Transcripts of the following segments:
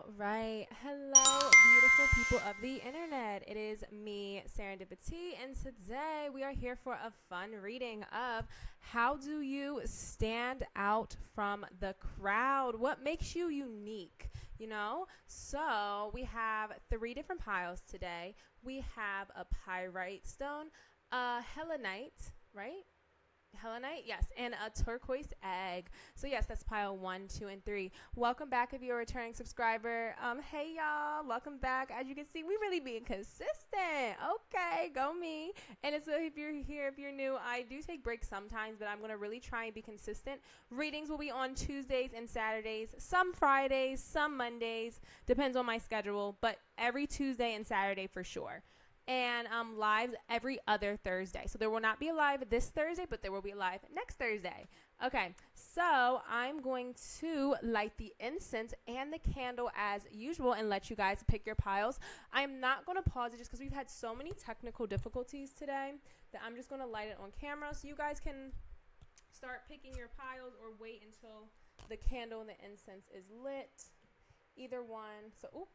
All right. Hello, beautiful people of the internet. It is me, Serendipity, and today we are here for a fun reading of how do you stand out from the crowd? What makes you unique? So we have three different piles today. We have a pyrite stone, a helenite, right? Helenite, yes, and a turquoise egg. So yes, that's pile 1, 2, and 3. Welcome back if you're a returning subscriber. Hey y'all, welcome back. As you can see, we really being consistent. Okay, go me. And so if you're here, if you're new, I do take breaks sometimes, but I'm gonna really try and be consistent. Readings will be on Tuesdays and Saturdays, some Fridays, some Mondays, depends on my schedule, but every Tuesday and Saturday for sure. And lives every other Thursday. So there will not be a live this Thursday, but there will be a live next Thursday. Okay, so I'm going to light the incense and the candle as usual and let you guys pick your piles. I'm not going to pause it just because we've had so many technical difficulties today that I'm just going to light it on camera so you guys can start picking your piles or wait until the candle and the incense is lit. Either one. So,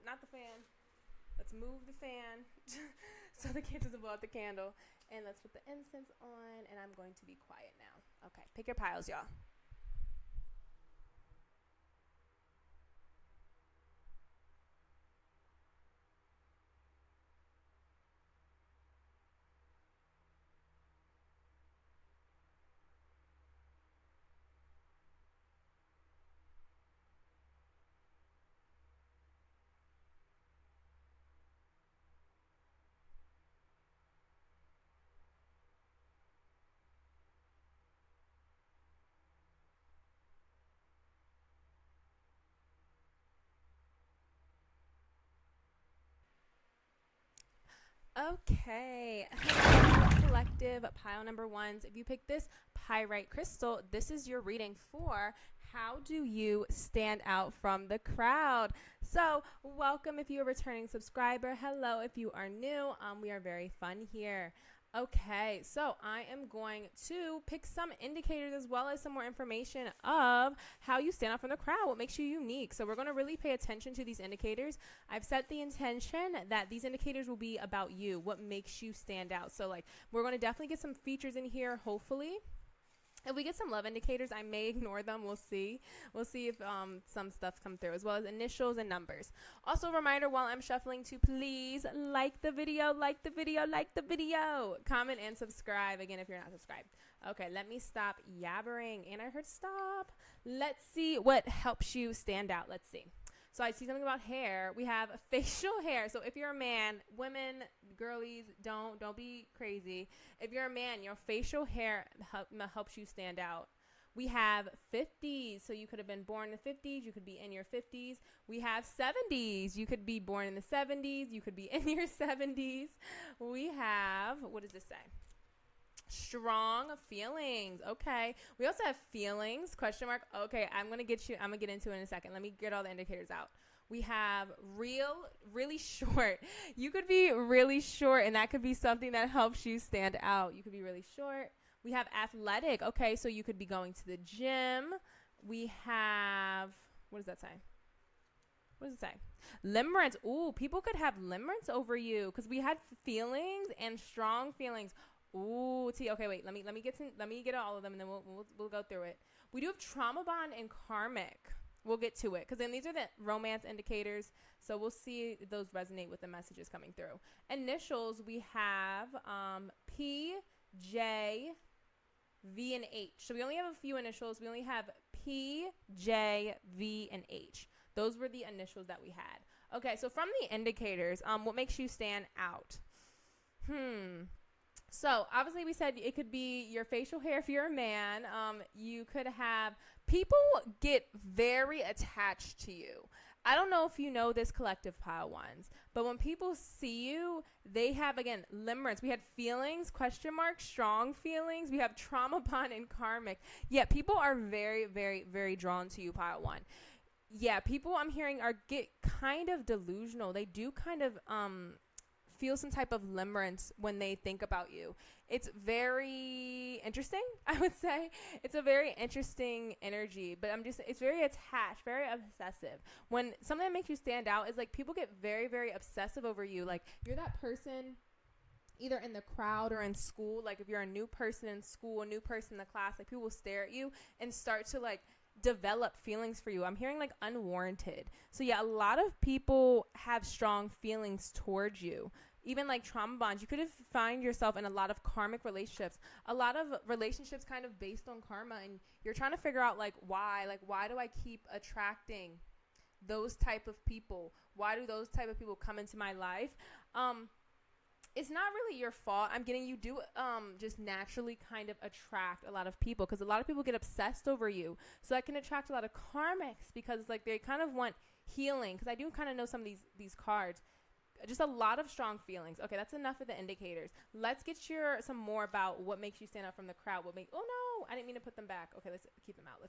not the fan. Let's move the fan so the kids doesn't blow out the candle. And let's put the incense on, and I'm going to be quiet now. Okay, pick your piles, y'all. Okay, hello, collective pile number ones. If you pick this pyrite crystal, this is your reading for how do you stand out from the crowd. So welcome if you're a returning subscriber. Hello if you are new. We are very fun here. Okay, so I am going to pick some indicators as well as some more information of how you stand out from the crowd, what makes you unique. So we're going to really pay attention to these indicators. I've set the intention that these indicators will be about you, what makes you stand out. So we're going to definitely get some features in here, hopefully. If we get some love indicators, I may ignore them. We'll see. We'll see if some stuff come through, as well as initials and numbers. Also, a reminder while I'm shuffling to please like the video, comment and subscribe, again, if you're not subscribed. Okay, let me stop yabbering. And I heard stop. Let's see what helps you stand out. Let's see. So I see something about hair. We have facial hair. So if you're a man, women, girlies, don't be crazy. If you're a man, your facial hair helps you stand out. We have 50s. So you could have been born in the 50s. You could be in your 50s. We have 70s. You could be born in the 70s. You could be in your 70s. We have, what does this say? Strong feelings. Okay. We also have feelings, question mark. Okay. I'm going to get into it in a second. Let me get all the indicators out. We have really short. You could be really short, and that could be something that helps you stand out. You could be really short. We have athletic. Okay. So you could be going to the gym. We have, what does that say? What does it say? Limerence. Ooh, people could have limerence over you because we had feelings and strong feelings. Ooh, okay, wait. Let me get all of them, and then we'll go through it. We do have trauma bond and karmic. We'll get to it because then these are the romance indicators. So we'll see if those resonate with the messages coming through. Initials, we have P, J, V, and H. So we only have a few initials. We only have P, J, V, and H. Those were the initials that we had. Okay, so from the indicators, what makes you stand out? So obviously we said it could be your facial hair if you're a man. You could have people get very attached to you. I don't know if you know this, collective pile ones, but when people see you, they have, again, limerence. We had feelings, question mark, strong feelings. We have trauma bond and karmic. Yeah, people are very, very, very drawn to you, pile one. Yeah, people I'm hearing get kind of delusional. They do kind of feel some type of limerence when they think about you. It's very interesting, I would say. It's a very interesting energy, but it's very attached, very obsessive. When something that makes you stand out is like people get very, very obsessive over you. Like you're that person either in the crowd or in school. Like if you're a new person in school, a new person in the class, like people will stare at you and start to like develop feelings for you. I'm hearing like unwarranted. So yeah, a lot of people have strong feelings towards you. Even like trauma bonds, you could have find yourself in a lot of karmic relationships, a lot of relationships kind of based on karma, and you're trying to figure out like why do I keep attracting those type of people? Why do those type of people come into my life? It's not really your fault. I'm getting you do just naturally kind of attract a lot of people, because a lot of people get obsessed over you. So that can attract a lot of karmics, because it's like they kind of want healing, because I do kind of know some of these cards. Just a lot of strong feelings. Okay, that's enough of the indicators. Let's get some more about what makes you stand out from the crowd. Oh no, I didn't mean to put them back. Okay, let's keep them out.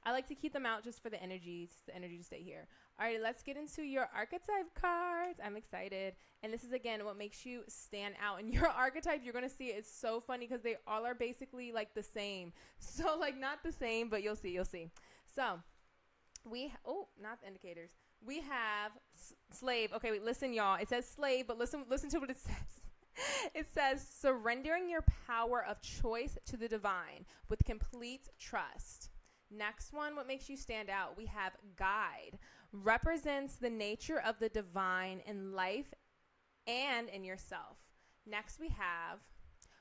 I like to keep them out just for the energy to stay here. All right, let's get into your archetype cards. I'm excited. And this is, again, what makes you stand out. And your archetype, you're going to see it's so funny because they all are basically like the same. So like not the same, but you'll see. So not the indicators. We have slave. Okay, wait, listen, y'all. It says slave, but listen to what it says. It says surrendering your power of choice to the divine with complete trust. Next one, what makes you stand out? We have guide. Represents the nature of the divine in life and in yourself. Next, we have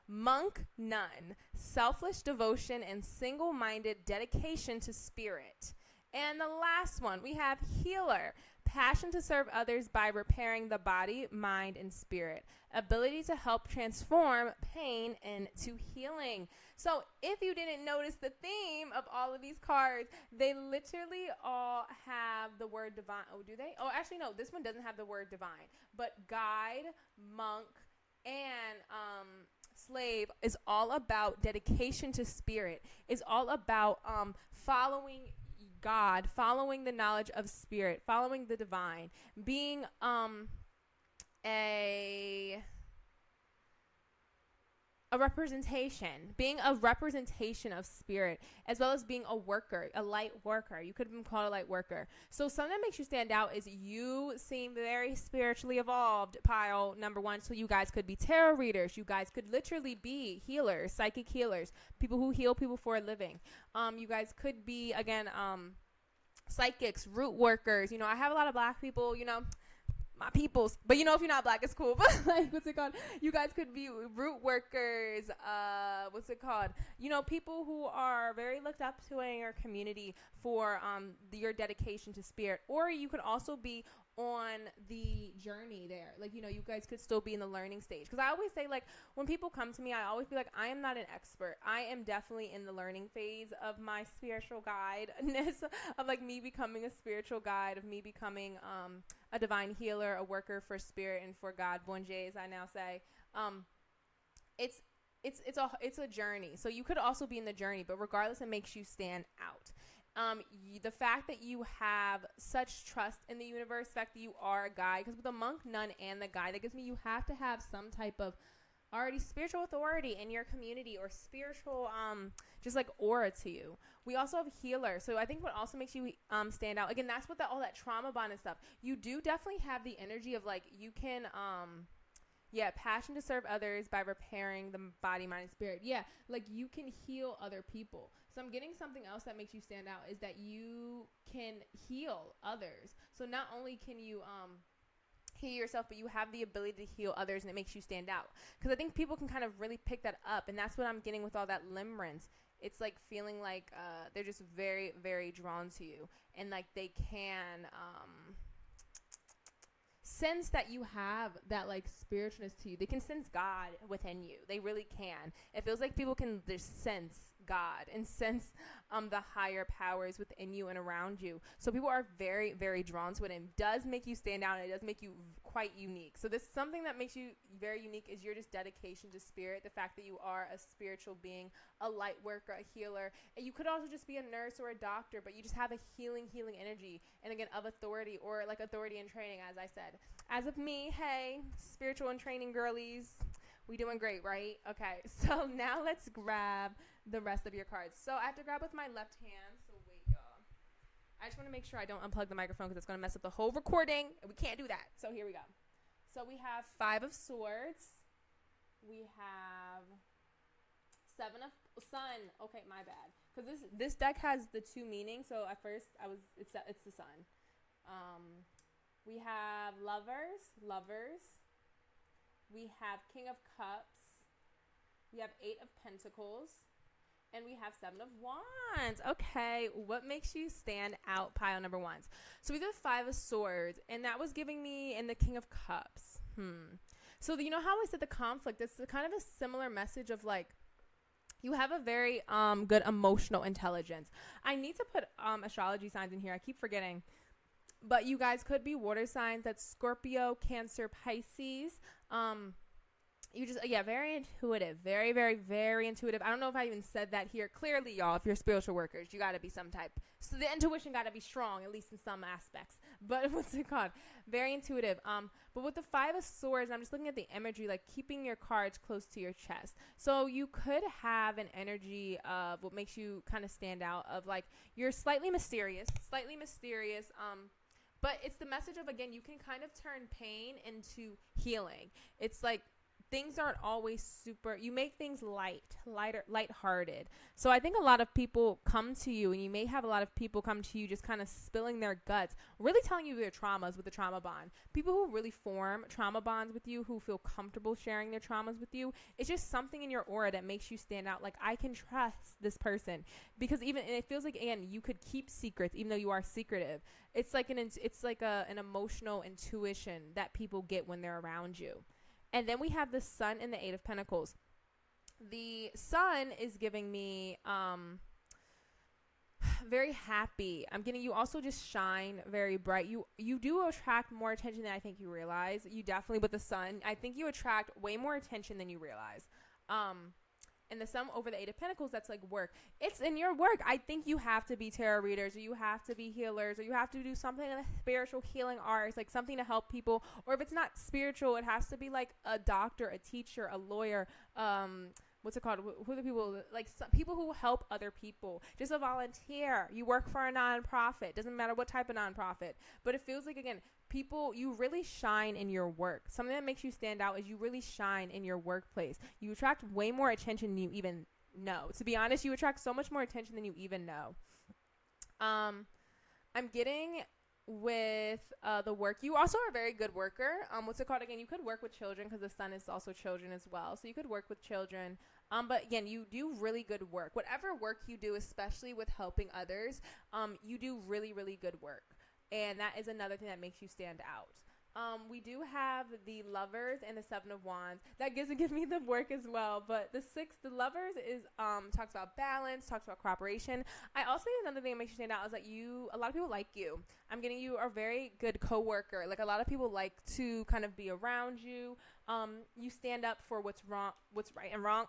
monk, nun. Selfless devotion and single-minded dedication to spirit. And the last one, we have healer. Passion to serve others by repairing the body, mind, and spirit. Ability to help transform pain into healing. So if you didn't notice the theme of all of these cards, they literally all have the word divine. Oh, do they? Oh, actually, no. This one doesn't have the word divine. But guide, monk, and slave is all about dedication to spirit. Is all about following God, following the knowledge of spirit, following the divine, being a representation of spirit, as well as being a worker, a light worker. You could have been called a light worker. So something that makes you stand out is you seem very spiritually evolved, pile number one. So you guys could be tarot readers. You guys could literally be healers, psychic healers, people who heal people for a living. You guys could be, again, psychics, root workers. I have a lot of black people, my peoples, but if you're not black, it's cool. But like, what's it called? You guys could be root workers. People who are very looked up to in your community for your dedication to spirit. Or you could also be on the journey there. Like, you guys could still be in the learning stage. Because I always say, like, when people come to me, I always be like, I am not an expert. I am definitely in the learning phase of my spiritual guide-ness, of like me becoming a spiritual guide, of me becoming a divine healer, a worker for spirit and for God, Bonje, as I now say. It's a journey. So you could also be in the journey, but regardless, it makes you stand out. The fact that you have such trust in the universe, the fact that you are a guide, because with the monk, nun, and the guide, that gives me you have to have some type of already spiritual authority in your community, or spiritual just like aura to you. We also have healer. So I think what also makes you stand out, again, that's what all that trauma bond and stuff. You do definitely have the energy of like you can passion to serve others by repairing the body, mind, and spirit. Yeah, like you can heal other people. So I'm getting something else that makes you stand out is that you can heal others. So not only can you heal yourself, but you have the ability to heal others, and it makes you stand out. Because I think people can kind of really pick that up, and that's what I'm getting with all that limerence. It's like feeling like they're just very, very drawn to you, and like they can sense that you have that like spiritualness to you. They can sense God within you. They really can. It feels like people can just sense God and sense the higher powers within you and around you. So people are very, very drawn to it, and does make you stand out, and it does make you quite unique. So this something that makes you very unique is your just dedication to spirit, the fact that you are a spiritual being, a light worker, a healer. And you could also just be a nurse or a doctor, but you just have a healing energy, and again, of authority, or like authority and training, as I said. As of me, hey, spiritual and training girlies, we doing great, right? Okay, so now let's grab the rest of your cards. So I have to grab with my left hand. So wait, y'all. I just want to make sure I don't unplug the microphone because it's going to mess up the whole recording, and we can't do that. So here we go. So we have 5 of Swords. We have 7 of Sun. Okay, my bad. Because this deck has the 2 meanings. So at first it's the Sun. We have Lovers. We have King of Cups. We have 8 of Pentacles. And we have 7 of Wands. Okay, what makes you stand out, pile number 1s? So we did 5 of Swords, and that was giving me in the King of Cups. So you know how I said the conflict? It's kind of a similar message of like, you have a very good emotional intelligence. I need to put astrology signs in here. I keep forgetting. But you guys could be water signs. That's Scorpio, Cancer, Pisces. You just, very intuitive. Very, very, very intuitive. I don't know if I even said that here clearly, y'all. If you're spiritual workers, you got to be some type. So the intuition got to be strong, at least in some aspects. But what's it called? Very intuitive. But with the 5 of Swords, I'm just looking at the imagery, like keeping your cards close to your chest. So you could have an energy of what makes you kind of stand out, of like, you're slightly mysterious. But it's the message of, again, you can kind of turn pain into healing. It's like, things aren't always super, you make things lighthearted. So I think a lot of people come to you, and you may have a lot of people come to you just kind of spilling their guts, really telling you their traumas with the trauma bond. People who really form trauma bonds with you, who feel comfortable sharing their traumas with you, it's just something in your aura that makes you stand out. Like, I can trust this person, because and it feels like, again, you could keep secrets even though you are secretive. It's like an emotional intuition that people get when they're around you. And then we have the Sun and the 8 of Pentacles. The Sun is giving me very happy. I'm getting, you also just shine very bright. You do attract more attention than I think you realize. You definitely, with the Sun, I think you attract way more attention than you realize. And the Sun over the 8 of Pentacles, that's like work. It's in your work. I think you have to be tarot readers, or you have to be healers, or you have to do something in the spiritual healing arts, like something to help people. Or if it's not spiritual, it has to be like a doctor, a teacher, a lawyer, what's it called? Who are the people? Like some people who help other people. Just a volunteer. You work for a nonprofit. Doesn't matter what type of nonprofit. But it feels like, again, people, you really shine in your work. Something that makes you stand out is you really shine in your workplace. You attract way more attention than you even know. To be honest, you attract so much more attention than you even know. I'm getting with the work. You also are a very good worker. What's it called again? You could work with children, because the Sun is also children as well. So you could work with children. But again, you do really good work. Whatever work you do, especially with helping others, you do really, really good work. And that is another thing that makes you stand out. We do have the Lovers and the 7 of Wands. That gives me the work as well. But the Lovers is talks about balance, talks about cooperation. I also think another thing that makes you stand out is that a lot of people like you. I'm getting, you are a very good coworker. Like, a lot of people like to kind of be around you. You stand up for what's right and wrong.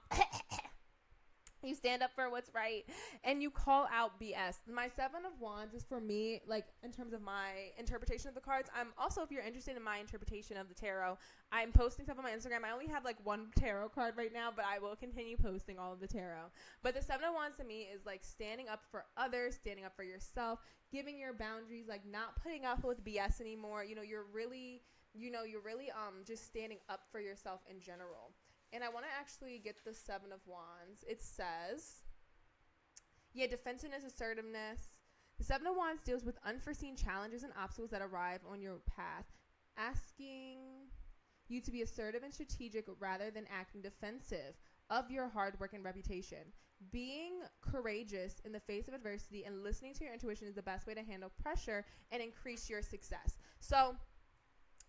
You stand up for what's right, and you call out BS. My 7 of Wands is for me, like, in terms of my interpretation of the cards. I'm also, if you're interested in my interpretation of the tarot, I'm posting stuff on my Instagram. I only have like 1 tarot card right now, but I will continue posting all of the tarot. But the 7 of Wands to me is like standing up for others, standing up for yourself, giving your boundaries, like not putting up with BS anymore. You're really just standing up for yourself in general. And I want to actually get the 7 of Wands. It says, defensiveness, assertiveness. The 7 of Wands deals with unforeseen challenges and obstacles that arrive on your path, asking you to be assertive and strategic rather than acting defensive of your hard work and reputation. Being courageous in the face of adversity and listening to your intuition is the best way to handle pressure and increase your success. So,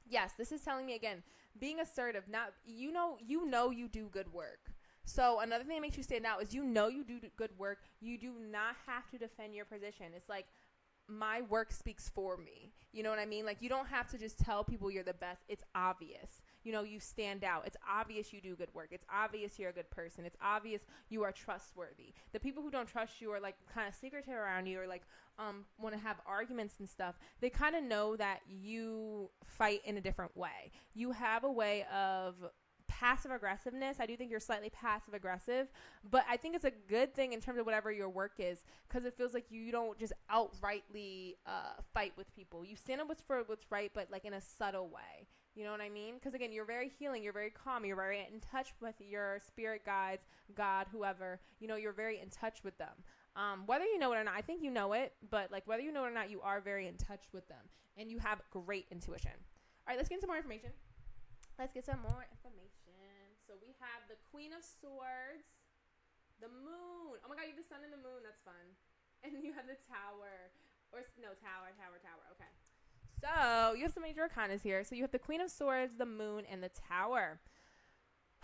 yes, this is telling me, again, being assertive, not, you know you do good work. So another thing that makes you stand out is you know you do good work. You do not have to defend your position. It's like, my work speaks for me. You know what I mean? Like, you don't have to just tell people you're the best. It's obvious. You know, you stand out. It's obvious you do good work. It's obvious you're a good person. It's obvious you are trustworthy. The people who don't trust you, or like kind of secretive around you, or like want to have arguments and stuff, they kind of know that you fight in a different way. You have a way of passive aggressiveness. I do think you're slightly passive aggressive, but I think it's a good thing in terms of whatever your work is, because it feels like you don't just outrightly fight with people. You stand up for what's right, but like in a subtle way. You know what I mean? Because again, you're very healing, you're very calm, you're very in touch with your spirit guides, God, whoever. You know, you're very in touch with them. Whether you know it or not, I think you know it, but like whether you know it or not, you are very in touch with them, and you have great intuition. All right, let's get into more information. Let's get some more information. So we have the Queen of Swords, the Moon. Oh my God, you have the Sun and the Moon. That's fun. And you have the Tower. Tower. Okay. So you have some major arcanas here. So you have the Queen of Swords, the Moon, and the Tower.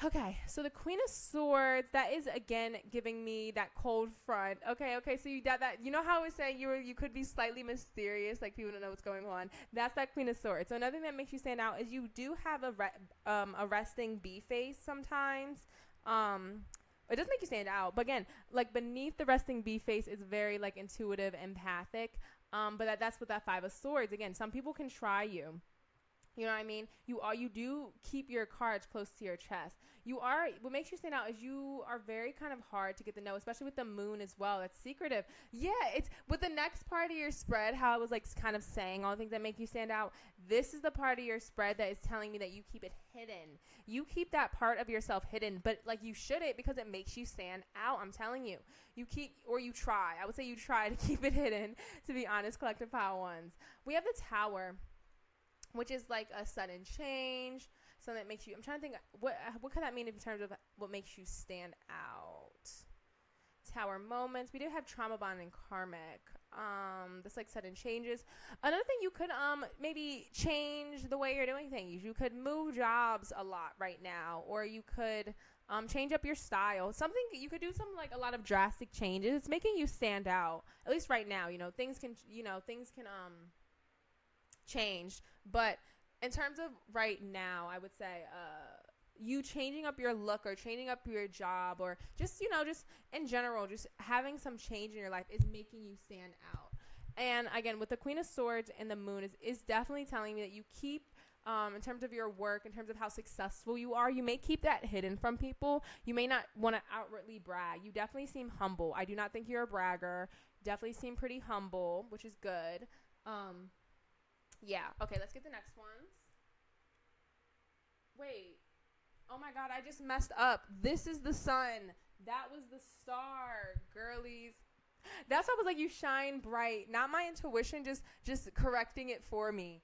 Okay, so the Queen of Swords, that is again giving me that cold front. Okay, so you got that. You know how I was saying you could be slightly mysterious, like people don't know what's going on. That's that Queen of Swords. So another thing that makes you stand out is you do have a resting bee face sometimes. It does make you stand out, but again, like beneath the resting bee face is very like intuitive, empathic. But that's what that Five of Swords. Again, some people can try you. You know what I mean? You do keep your cards close to your chest. What makes you stand out is you are very kind of hard to get to know, especially with the Moon as well. It's secretive. Yeah, it's with the next part of your spread, how I was like kind of saying all the things that make you stand out. This is the part of your spread that is telling me that you keep it hidden. You keep that part of yourself hidden, but like you shouldn't, because it makes you stand out. I'm telling you. You try. I would say you try to keep it hidden, to be honest, collective power ones. We have the Tower, which is like a sudden change, something that makes you, I'm trying to think, what could that mean in terms of what makes you stand out? Tower moments. We do have trauma bond and karmic. This like sudden changes. Another thing, you could maybe change the way you're doing things. You could move jobs a lot right now, or you could change up your style. Something you could do like a lot of drastic changes. It's making you stand out. At least right now, things can change, but in terms of right now, I would say you changing up your look or changing up your job, or just in general, just having some change in your life is making you stand out. And again, with the Queen of Swords and the Moon is definitely telling me that you keep in terms of your work, in terms of how successful you are, you may keep that hidden from people. You may not want to outwardly brag. You definitely seem humble. I do not think you're a bragger. Definitely seem pretty humble, which is good. Yeah. Okay, let's get the next ones. Wait. Oh my God, I just messed up. This is the sun. That was the star, girlies. That's why I was like, you shine bright. Not my intuition, just correcting it for me.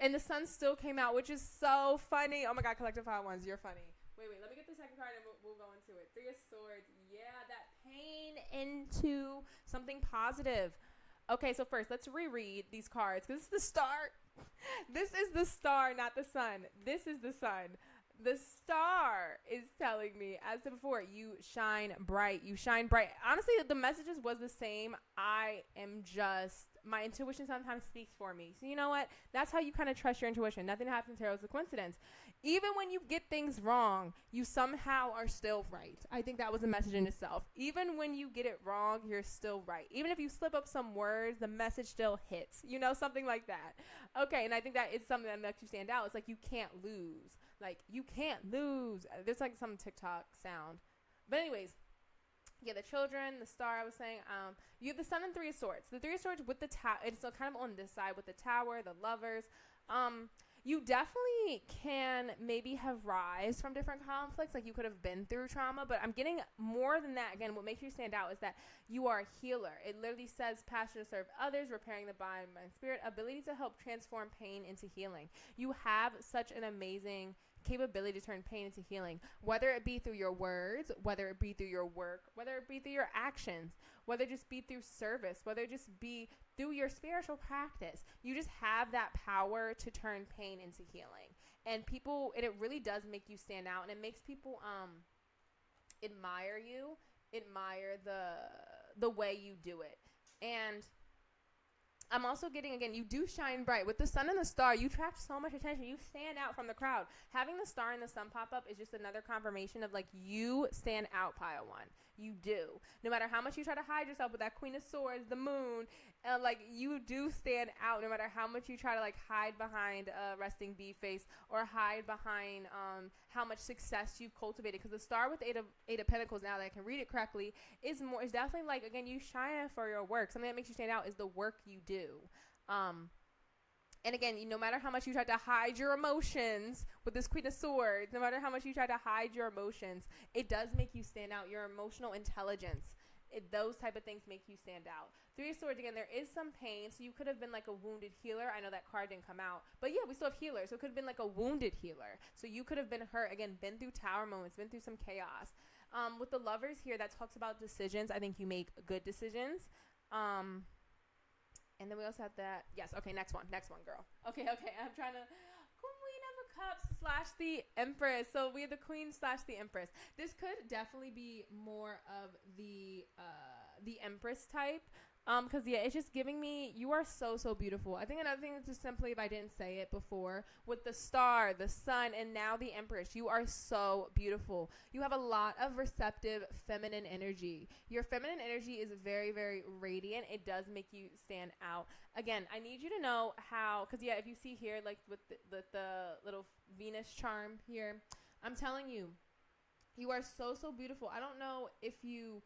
And the sun still came out, which is so funny. Oh my God, collective hot ones, you're funny. Wait, let me get the second card and we'll go into it. Three of Swords. Yeah, that pain into something positive. Okay, so first, let's reread these cards, because this is the star. This is the star, not the sun. This is the sun. The star is telling me, as I said before, you shine bright. You shine bright. Honestly, the messages was the same. My intuition sometimes speaks for me. So you know what? That's how you kind of trust your intuition. Nothing happens in tarot is a coincidence. Even when you get things wrong, you somehow are still right. I think that was a message in itself. Even when you get it wrong, you're still right. Even if you slip up some words, the message still hits. Something like that. Okay, and I think that is something that makes you stand out. It's like you can't lose. Like, you can't lose. There's like some TikTok sound. But anyways, yeah, the children, the star, I was saying, you have the Sun and Three of Swords. The Three of Swords with the tower, it's kind of on this side with the Tower, the Lovers. You definitely can maybe have rise from different conflicts, like you could have been through trauma, but I'm getting more than that. Again, what makes you stand out is that you are a healer. It literally says passion to serve others, repairing the body, mind, spirit, ability to help transform pain into healing. You have such an amazing capability to turn pain into healing, whether it be through your words, whether it be through your work, whether it be through your actions, whether it just be through service, whether it just be through your spiritual practice. You just have that power to turn pain into healing. And it really does make you stand out, and it makes people admire you, admire the way you do it. And I'm also getting, again, you do shine bright. With the sun and the star, you attract so much attention. You stand out from the crowd. Having the star and the sun pop up is just another confirmation of, like, you stand out, pile one. You do. No matter how much you try to hide yourself with that Queen of Swords, the moon, like, you do stand out no matter how much you try to, like, hide behind a resting bee face or hide behind how much success you've cultivated. Because the star with the eight of Pentacles, now that I can read it correctly, is definitely, like, again, you shine for your work. Something that makes you stand out is the work you do. And again, no matter how much you try to hide your emotions with this Queen of Swords, no matter how much you try to hide your emotions, it does make you stand out. Your emotional intelligence, those type of things make you stand out. Three of Swords, again, there is some pain, so you could have been like a wounded healer. I know that card didn't come out, but yeah, we still have healers, so it could have been like a wounded healer. So you could have been hurt, again, been through tower moments, been through some chaos. With the Lovers here, that talks about decisions. I think you make good decisions. And then we also have that. Yes. Okay. Next one, girl. Okay. I'm trying to. Queen of Cups / the Empress. So we have the Queen / the Empress. This could definitely be more of the Empress type. Because yeah, it's just giving me, you are so, so beautiful. I think another thing is just simply, if I didn't say it before, with the star, the sun, and now the Empress, you are so beautiful. You have a lot of receptive feminine energy. Your feminine energy is very, very radiant. It does make you stand out. Again, I need you to know how, because yeah, if you see here, like with the little Venus charm here, I'm telling you, you are so, so beautiful. I don't know if you,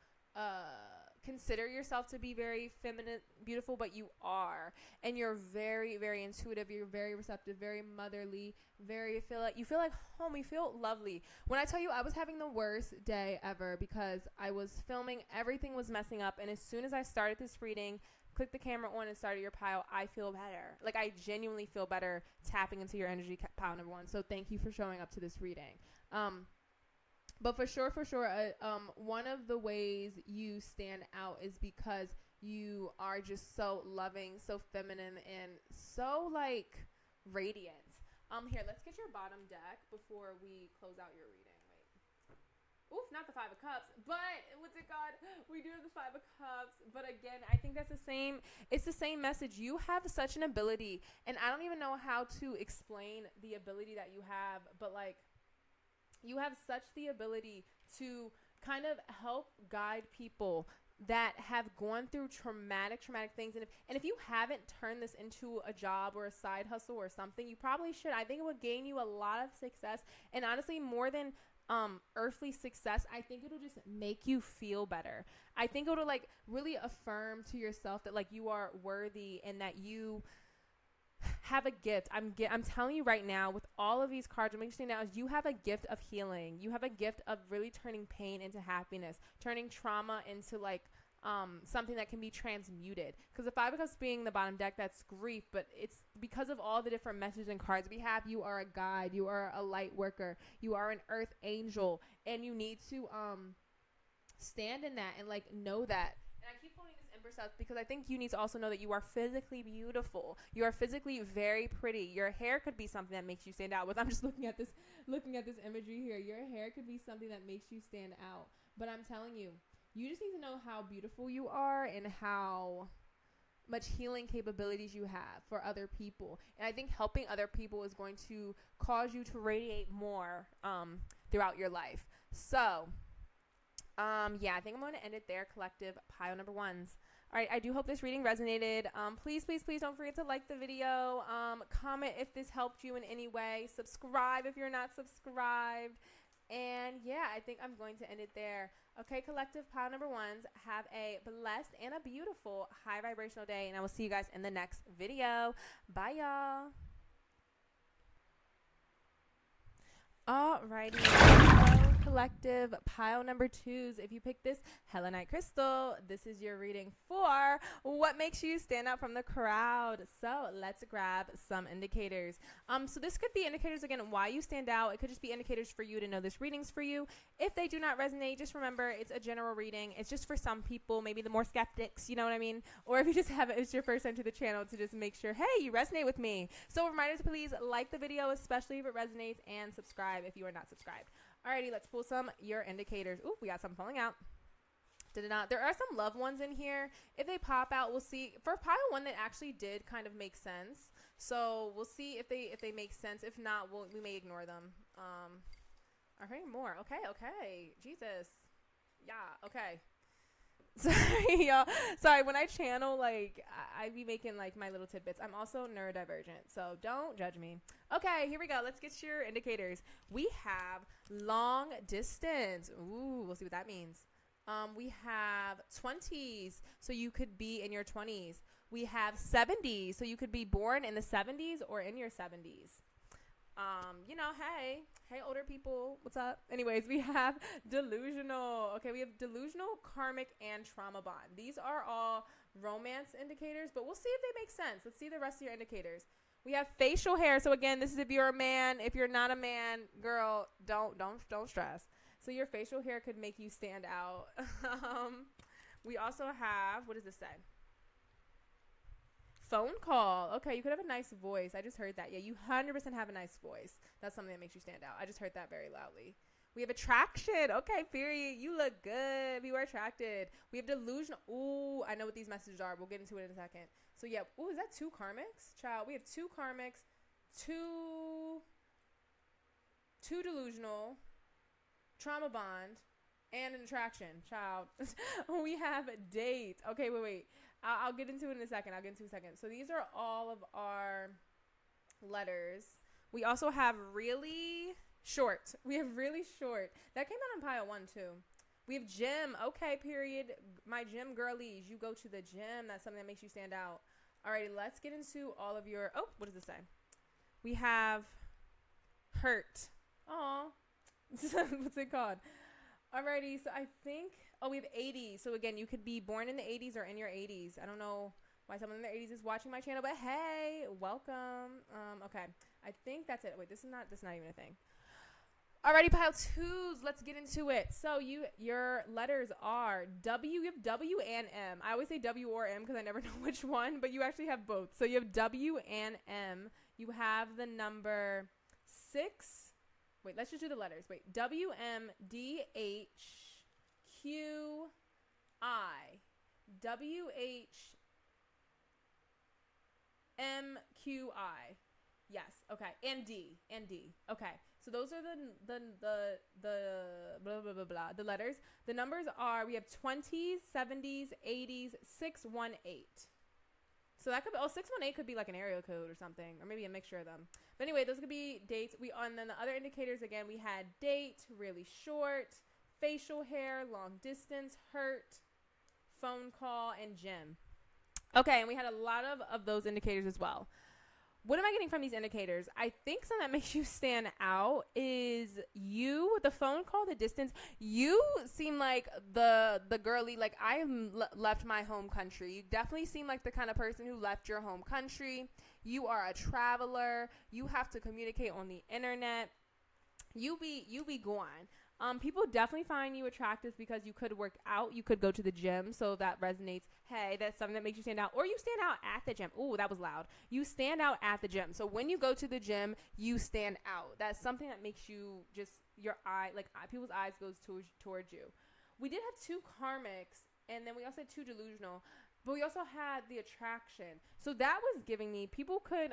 consider yourself to be very feminine, beautiful, but you are, and you're very, very intuitive. You're very receptive, very motherly, you feel like home. You feel lovely. When I tell you, I was having the worst day ever because I was filming, everything was messing up, and as soon as I started this reading, click the camera on and started your pile, I feel better. Like, I genuinely feel better tapping into your energy, pile number one. So thank you for showing up to this reading. But for sure, one of the ways you stand out is because you are just so loving, so feminine, and so, like, radiant. Here, let's get your bottom deck before we close out your reading. Wait. Oof, not the Five of Cups, but what's it called? We do have the Five of Cups, but again, I think that's it's the same message. You have such an ability, and I don't even know how to explain the ability that you have, but, like, you have such the ability to kind of help guide people that have gone through traumatic things. And if you haven't turned this into a job or a side hustle or something, you probably should. I think it would gain you a lot of success. And honestly, more than earthly success, I think it'll just make you feel better. I think it'll, like, really affirm to yourself that, like, you are worthy and that you have a gift. I'm telling you right now, with all of these cards, what makes you now is you have a gift of healing. You have a gift of really turning pain into happiness, turning trauma into, like, something that can be transmuted. Because the Five of Cups being the bottom deck, that's grief, but it's because of all the different messages and cards we have. You are a guide, you are a light worker, you are an earth angel, and you need to stand in that and, like, know that. And I keep holding this Empress up because I think you need to also know that you are physically beautiful. You are physically very pretty. Your hair could be something that makes you stand out. I'm just looking at this imagery here. Your hair could be something that makes you stand out. But I'm telling you, you just need to know how beautiful you are and how much healing capabilities you have for other people. And I think helping other people is going to cause you to radiate more throughout your life. So yeah, I think I'm going to end it there, collective pile number ones. All right, I do hope this reading resonated. Please don't forget to like the video, comment if this helped you in any way, subscribe if you're not subscribed, and yeah, I think I'm going to end it there. Okay, collective pile number ones, have a blessed and a beautiful high vibrational day, and I will see you guys in the next video. Bye, y'all. Alrighty, so collective pile number twos. If you pick this Helenite crystal, this is your reading for what makes you stand out from the crowd. So let's grab some indicators. So this could be indicators, again, why you stand out. It could just be indicators for you to know this reading's for you. If they do not resonate, just remember it's a general reading. It's just for some people, maybe the more skeptics, you know what I mean? Or if you just have it's your first time to the channel, to just make sure, hey, you resonate with me. So reminders, please like the video, especially if it resonates, and subscribe if you are not subscribed. Alrighty, let's pull some your indicators. Ooh, we got some falling out. There are some loved ones in here. If they pop out, we'll see. For pile 1 that actually did kind of make sense. So we'll see if they make sense. If not, we may ignore them. Are hearing more. Okay. Jesus. Yeah, okay. Sorry, y'all. Sorry, when I channel, like, I be making, like, my little tidbits. I'm also neurodivergent, so don't judge me. Okay, here we go. Let's get your indicators. We have long distance. Ooh, we'll see what that means. We have 20s, so you could be in your 20s. We have 70s, so you could be born in the 70s or in your 70s. Hey, older people, what's up? Anyways, we have delusional. Okay, we have delusional, karmic, and trauma bond. These are all romance indicators, but we'll see if they make sense. Let's see the rest of your indicators. We have facial hair. So again, this is if you're a man. If you're not a man, girl, don't stress. So your facial hair could make you stand out. We also have, what does this say? Phone call. Okay, you could have a nice voice. I just heard that. Yeah, you 100% have a nice voice. That's something that makes you stand out. I just heard that very loudly. We have attraction. Okay, period. You look good. You are attracted. We have delusional. Ooh, I know what these messages are. We'll get into it in a second. So, yeah. Ooh, is that 2 karmics? Child, we have 2 karmics, 2 delusional, trauma bond, and an attraction. Child. We have dates. Okay, wait. I'll get into it in a second. So these are all of our letters. We also have really short. That came out on pile 1 too. We have gym. Okay, period. My gym girlies. You go to the gym. That's something that makes you stand out. Alrighty, let's get into all of your, what does this say? We have hurt. Aw. What's it called? Alrighty, so I think, we have 80s. So again, you could be born in the 80s or in your 80s. I don't know why someone in their 80s is watching my channel, but hey, welcome. Okay, I think that's it. Wait, this is not even a thing. Alrighty, pile 2s. Let's get into it. So your letters are W. You have W and M. I always say W or M because I never know which one, but you actually have both. So you have W and M. You have the number 6. Wait, let's just do the letters. Wait, W, M, D, H, Q, I. W, H, M, Q, I. Yes, okay. And D. Okay. So those are the blah, blah, blah, blah, the letters. The numbers are, we have 20s, 70s, 80s, 618. So that could be, 618 could be like an area code or something, or maybe a mixture of them. But anyway, those could be dates. And then the other indicators, again, we had date, really short, facial hair, long distance, hurt, phone call, and gym. Okay, and we had a lot of those indicators as well. What am I getting from these indicators? I think something that makes you stand out is you, the phone call, the distance. You seem like the girly, like I left my home country. You definitely seem like the kind of person who left your home country. You are a traveler. You have to communicate on the internet. You be gone. People definitely find you attractive because you could work out. You could go to the gym. So that resonates. Hey, that's something that makes you stand out. Or you stand out at the gym. Ooh, that was loud. You stand out at the gym. So when you go to the gym, you stand out. That's something that makes you just, your eye, like people's eyes goes towards you. We did have 2 karmics. And then we also had 2 delusional. But we also had the attraction. So that was giving me, people could,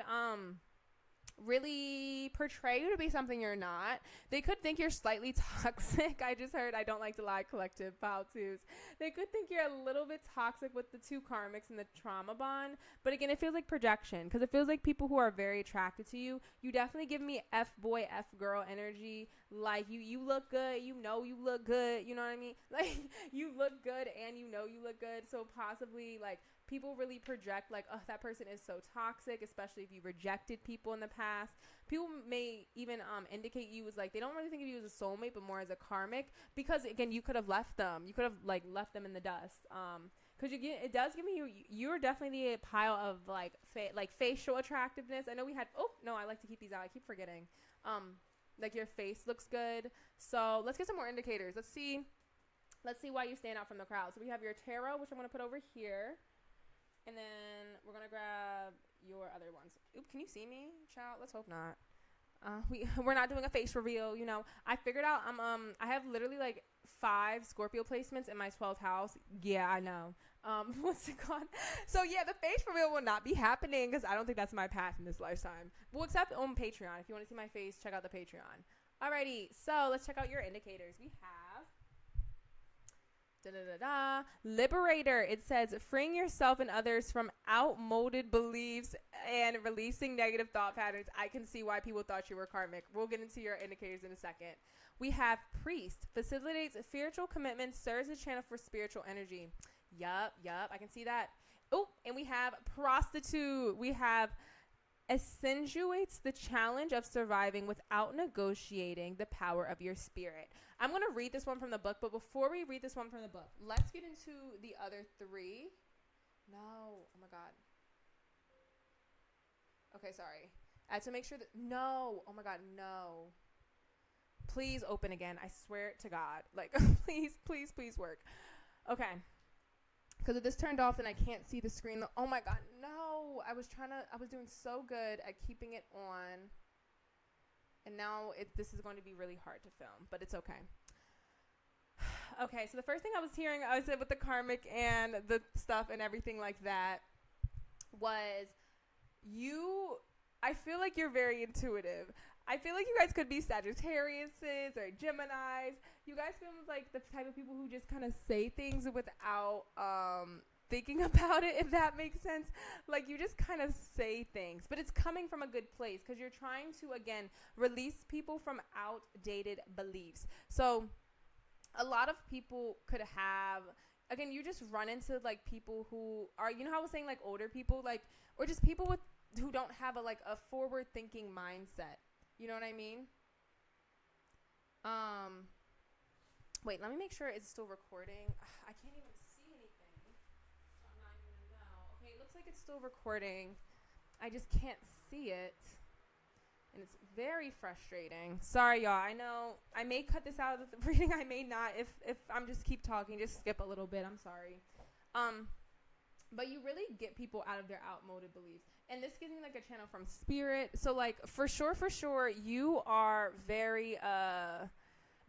really portray you to be something you're not. They could think you're slightly toxic. I just heard I don't like to lie collective pile 2s. They could think you're a little bit toxic with the 2 karmics and the trauma bond. But again, it feels like projection because it feels like people who are very attracted to you. You definitely give me F boy, F girl energy. Like you look good. You know you look good. You know what I mean? Like you look good and you know you look good. So possibly like people really project like, oh, that person is so toxic, especially if you rejected people in the past. People may even indicate you as like, they don't really think of you as a soulmate, but more as a karmic because again, you could have left them. You could have like left them in the dust. Because it does give me you're definitely a pile of like facial attractiveness. I know we had, I like to keep these out. I keep forgetting. Like your face looks good. So let's get some more indicators. Let's see why you stand out from the crowd. So we have your tarot, which I'm going to put over here. And then we're going to grab your other ones. Oop, can you see me, child? Let's hope not. We're not doing a face reveal. You know, I figured out I have literally like 5 Scorpio placements in my 12th house. Yeah, I know. What's it called? So yeah, the face reveal will not be happening because I don't think that's my path in this lifetime. Well, except on Patreon. If you want to see my face, check out the Patreon. Alrighty, so let's check out your indicators. We have Liberator. It says freeing yourself and others from outmoded beliefs and releasing negative thought patterns. I can see why people thought you were karmic. We'll get into your indicators in a second. We have Priest. Facilitates spiritual commitment, serves as a channel for spiritual energy. Yup, I can see that. Oh, and we have Prostitute. We have accentuates the challenge of surviving without negotiating the power of your spirit. I'm going to read this one from the book, but before we read this one from the book, let's get into the other 3. No. Oh, my God. Okay, sorry. I had to make sure that... No. Oh, my God, no. Please open again. I swear to God. Like, please work. Okay. Because if this turned off, then I can't see the screen. Oh, my God, no. I was doing so good at keeping it on. And now this is going to be really hard to film, but it's okay. Okay, so the first thing I was hearing, I said with the karmic and the stuff and everything like that, was I feel like you're very intuitive. I feel like you guys could be Sagittariuses or Geminis. You guys feel like the type of people who just kind of say things without thinking about it, if that makes sense. Like, you just kind of say things, but it's coming from a good place because you're trying to, again, release people from outdated beliefs. So a lot of people could have, again, you just run into like people who are, you know how I was saying, like older people, like, or just people who don't have a forward thinking mindset. You know what I mean? Wait, let me make sure it's still recording. I can't even see anything. So I'm not even gonna know. Okay, it looks like it's still recording. I just can't see it. And it's very frustrating. Sorry, y'all. I know I may cut this out of the reading. I may not. If I'm just keep talking, just skip a little bit. I'm sorry. But you really get people out of their outmoded beliefs. And this gives me like a channel from spirit. So like for sure, you are very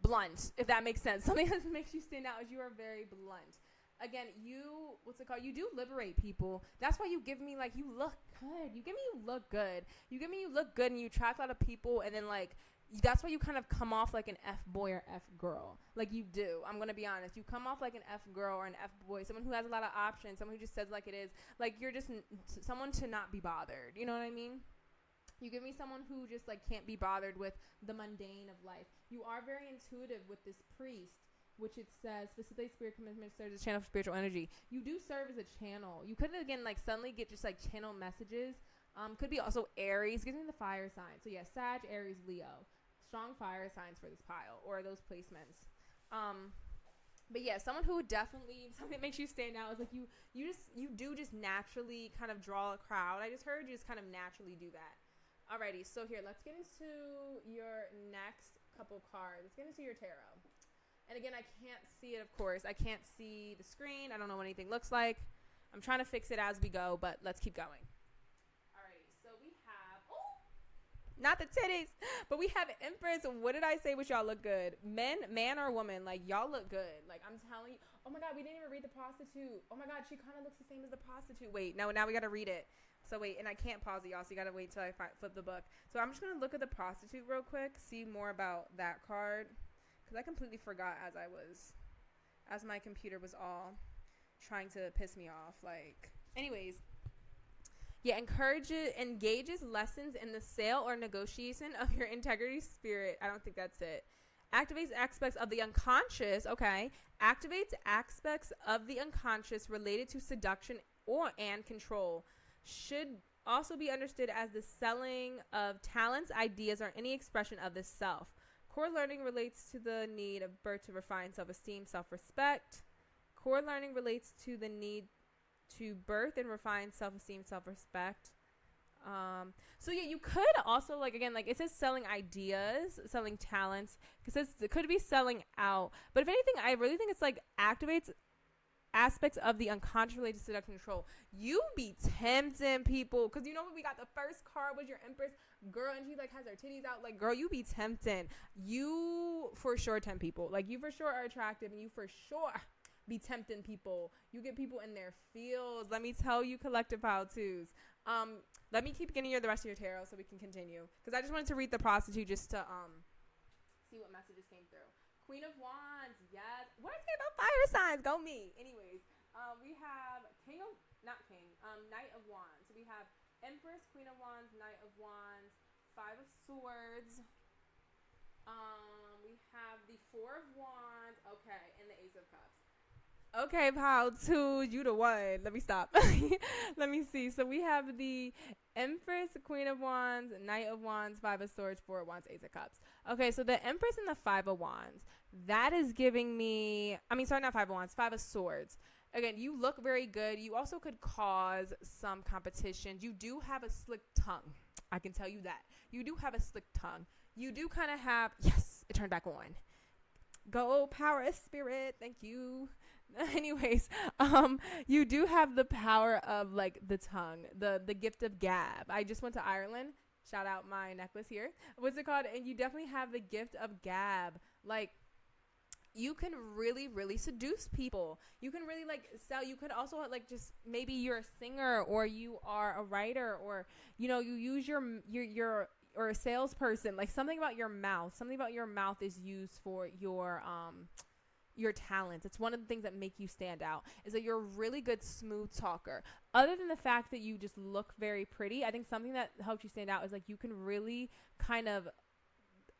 blunt, if that makes sense. Something that makes you stand out is you are very blunt. Again, you do liberate people. That's why you give me like, you look good. You look good. You look good and you attract a lot of people. And then like, that's why you kind of come off like an F boy or F girl. Like you do. I'm going to be honest. You come off like an F girl or an F boy. Someone who has a lot of options. Someone who just says like it is. Like you're just someone to not be bothered. You know what I mean? You give me someone who just like can't be bothered with the mundane of life. You are very intuitive with this priest, which it says facilitate spirit commitment, serves as a channel for spiritual energy. You do serve as a channel. You could again like suddenly get just like channel messages. Could be also Aries. Gives me the fire sign. So yeah, Sag, Aries, Leo. Strong fire signs for this pile or those placements. But yeah, someone who definitely, something that makes you stand out is like you do just naturally kind of draw a crowd. I just heard you just kind of naturally do that. Alrighty, so here, let's get into your next couple cards. Let's get into your tarot. And again, I can't see it, of course. I can't see the screen. I don't know what anything looks like. I'm trying to fix it as we go, but let's keep going. Alrighty, so we have, not the titties, but we have Empress. What did I say? Which y'all look good. Man or woman, like y'all look good. Like I'm telling you. Oh my God, we didn't even read the prostitute. Oh my God, she kind of looks the same as the prostitute. Wait, now we got to read it. So wait, and I can't pause it, y'all, so you got to wait till I flip the book. So I'm just going to look at the prostitute real quick, see more about that card, because I completely forgot as my computer was all trying to piss me off. Like, anyways, yeah, engages lessons in the sale or negotiation of your integrity spirit. I don't think that's it. Activates aspects of the unconscious, okay. Activates aspects of the unconscious related to seduction and control. Should also be understood as the selling of talents, ideas, or any expression of the self. Core learning relates to the need of birth to refine self-esteem, self-respect. Core learning relates to the need to birth and refine self-esteem, self-respect. So yeah, you could also like, again, like it says selling ideas, selling talents, because it could be selling out. But if anything, I really think it's like activates aspects of the unconscious related to seduction control. You be tempting people, because you know what, we got the first card was your Empress girl, and she like has her titties out. Like, girl, you be tempting. You for sure tempt people. Like, you for sure are attractive, and you for sure be tempting people. You get people in their feels. Let me tell you, collective how to's. Let me keep getting you the rest of your tarot so we can continue, because I just wanted to read the prostitute just to see what messages came through. Queen of Wands, yes. What did I say about fire signs? Go me. Anyways, we have Knight of Wands. So we have Empress, Queen of Wands, Knight of Wands, Five of Swords. We have the Four of Wands, okay, and the Ace of Cups. Okay, how to you the one. Let me stop. Let me see. So we have the Empress, Queen of Wands, Knight of Wands, Five of Swords, Four of Wands, Ace of Cups. Okay, so the Empress and the Five of Wands, that is giving me, not Five of Wands, Five of Swords. Again, you look very good. You also could cause some competition. You do have a slick tongue. I can tell you that. You do have a slick tongue. You do kind of have, yes, it turned back on. Go power spirit. Thank you. Anyways, you do have the power of like the tongue, the gift of gab. I just went to Ireland. Shout out my necklace here. What's it called? And you definitely have the gift of gab. Like, you can really, really seduce people. You can really like sell. You could also like just maybe you're a singer or you are a writer or, you know, you use your or a salesperson, like something about your mouth. Something about your mouth is used for your talents. It's one of the things that make you stand out, is that you're a really good smooth talker. Other than the fact that you just look very pretty, I think something that helps you stand out is like you can really kind of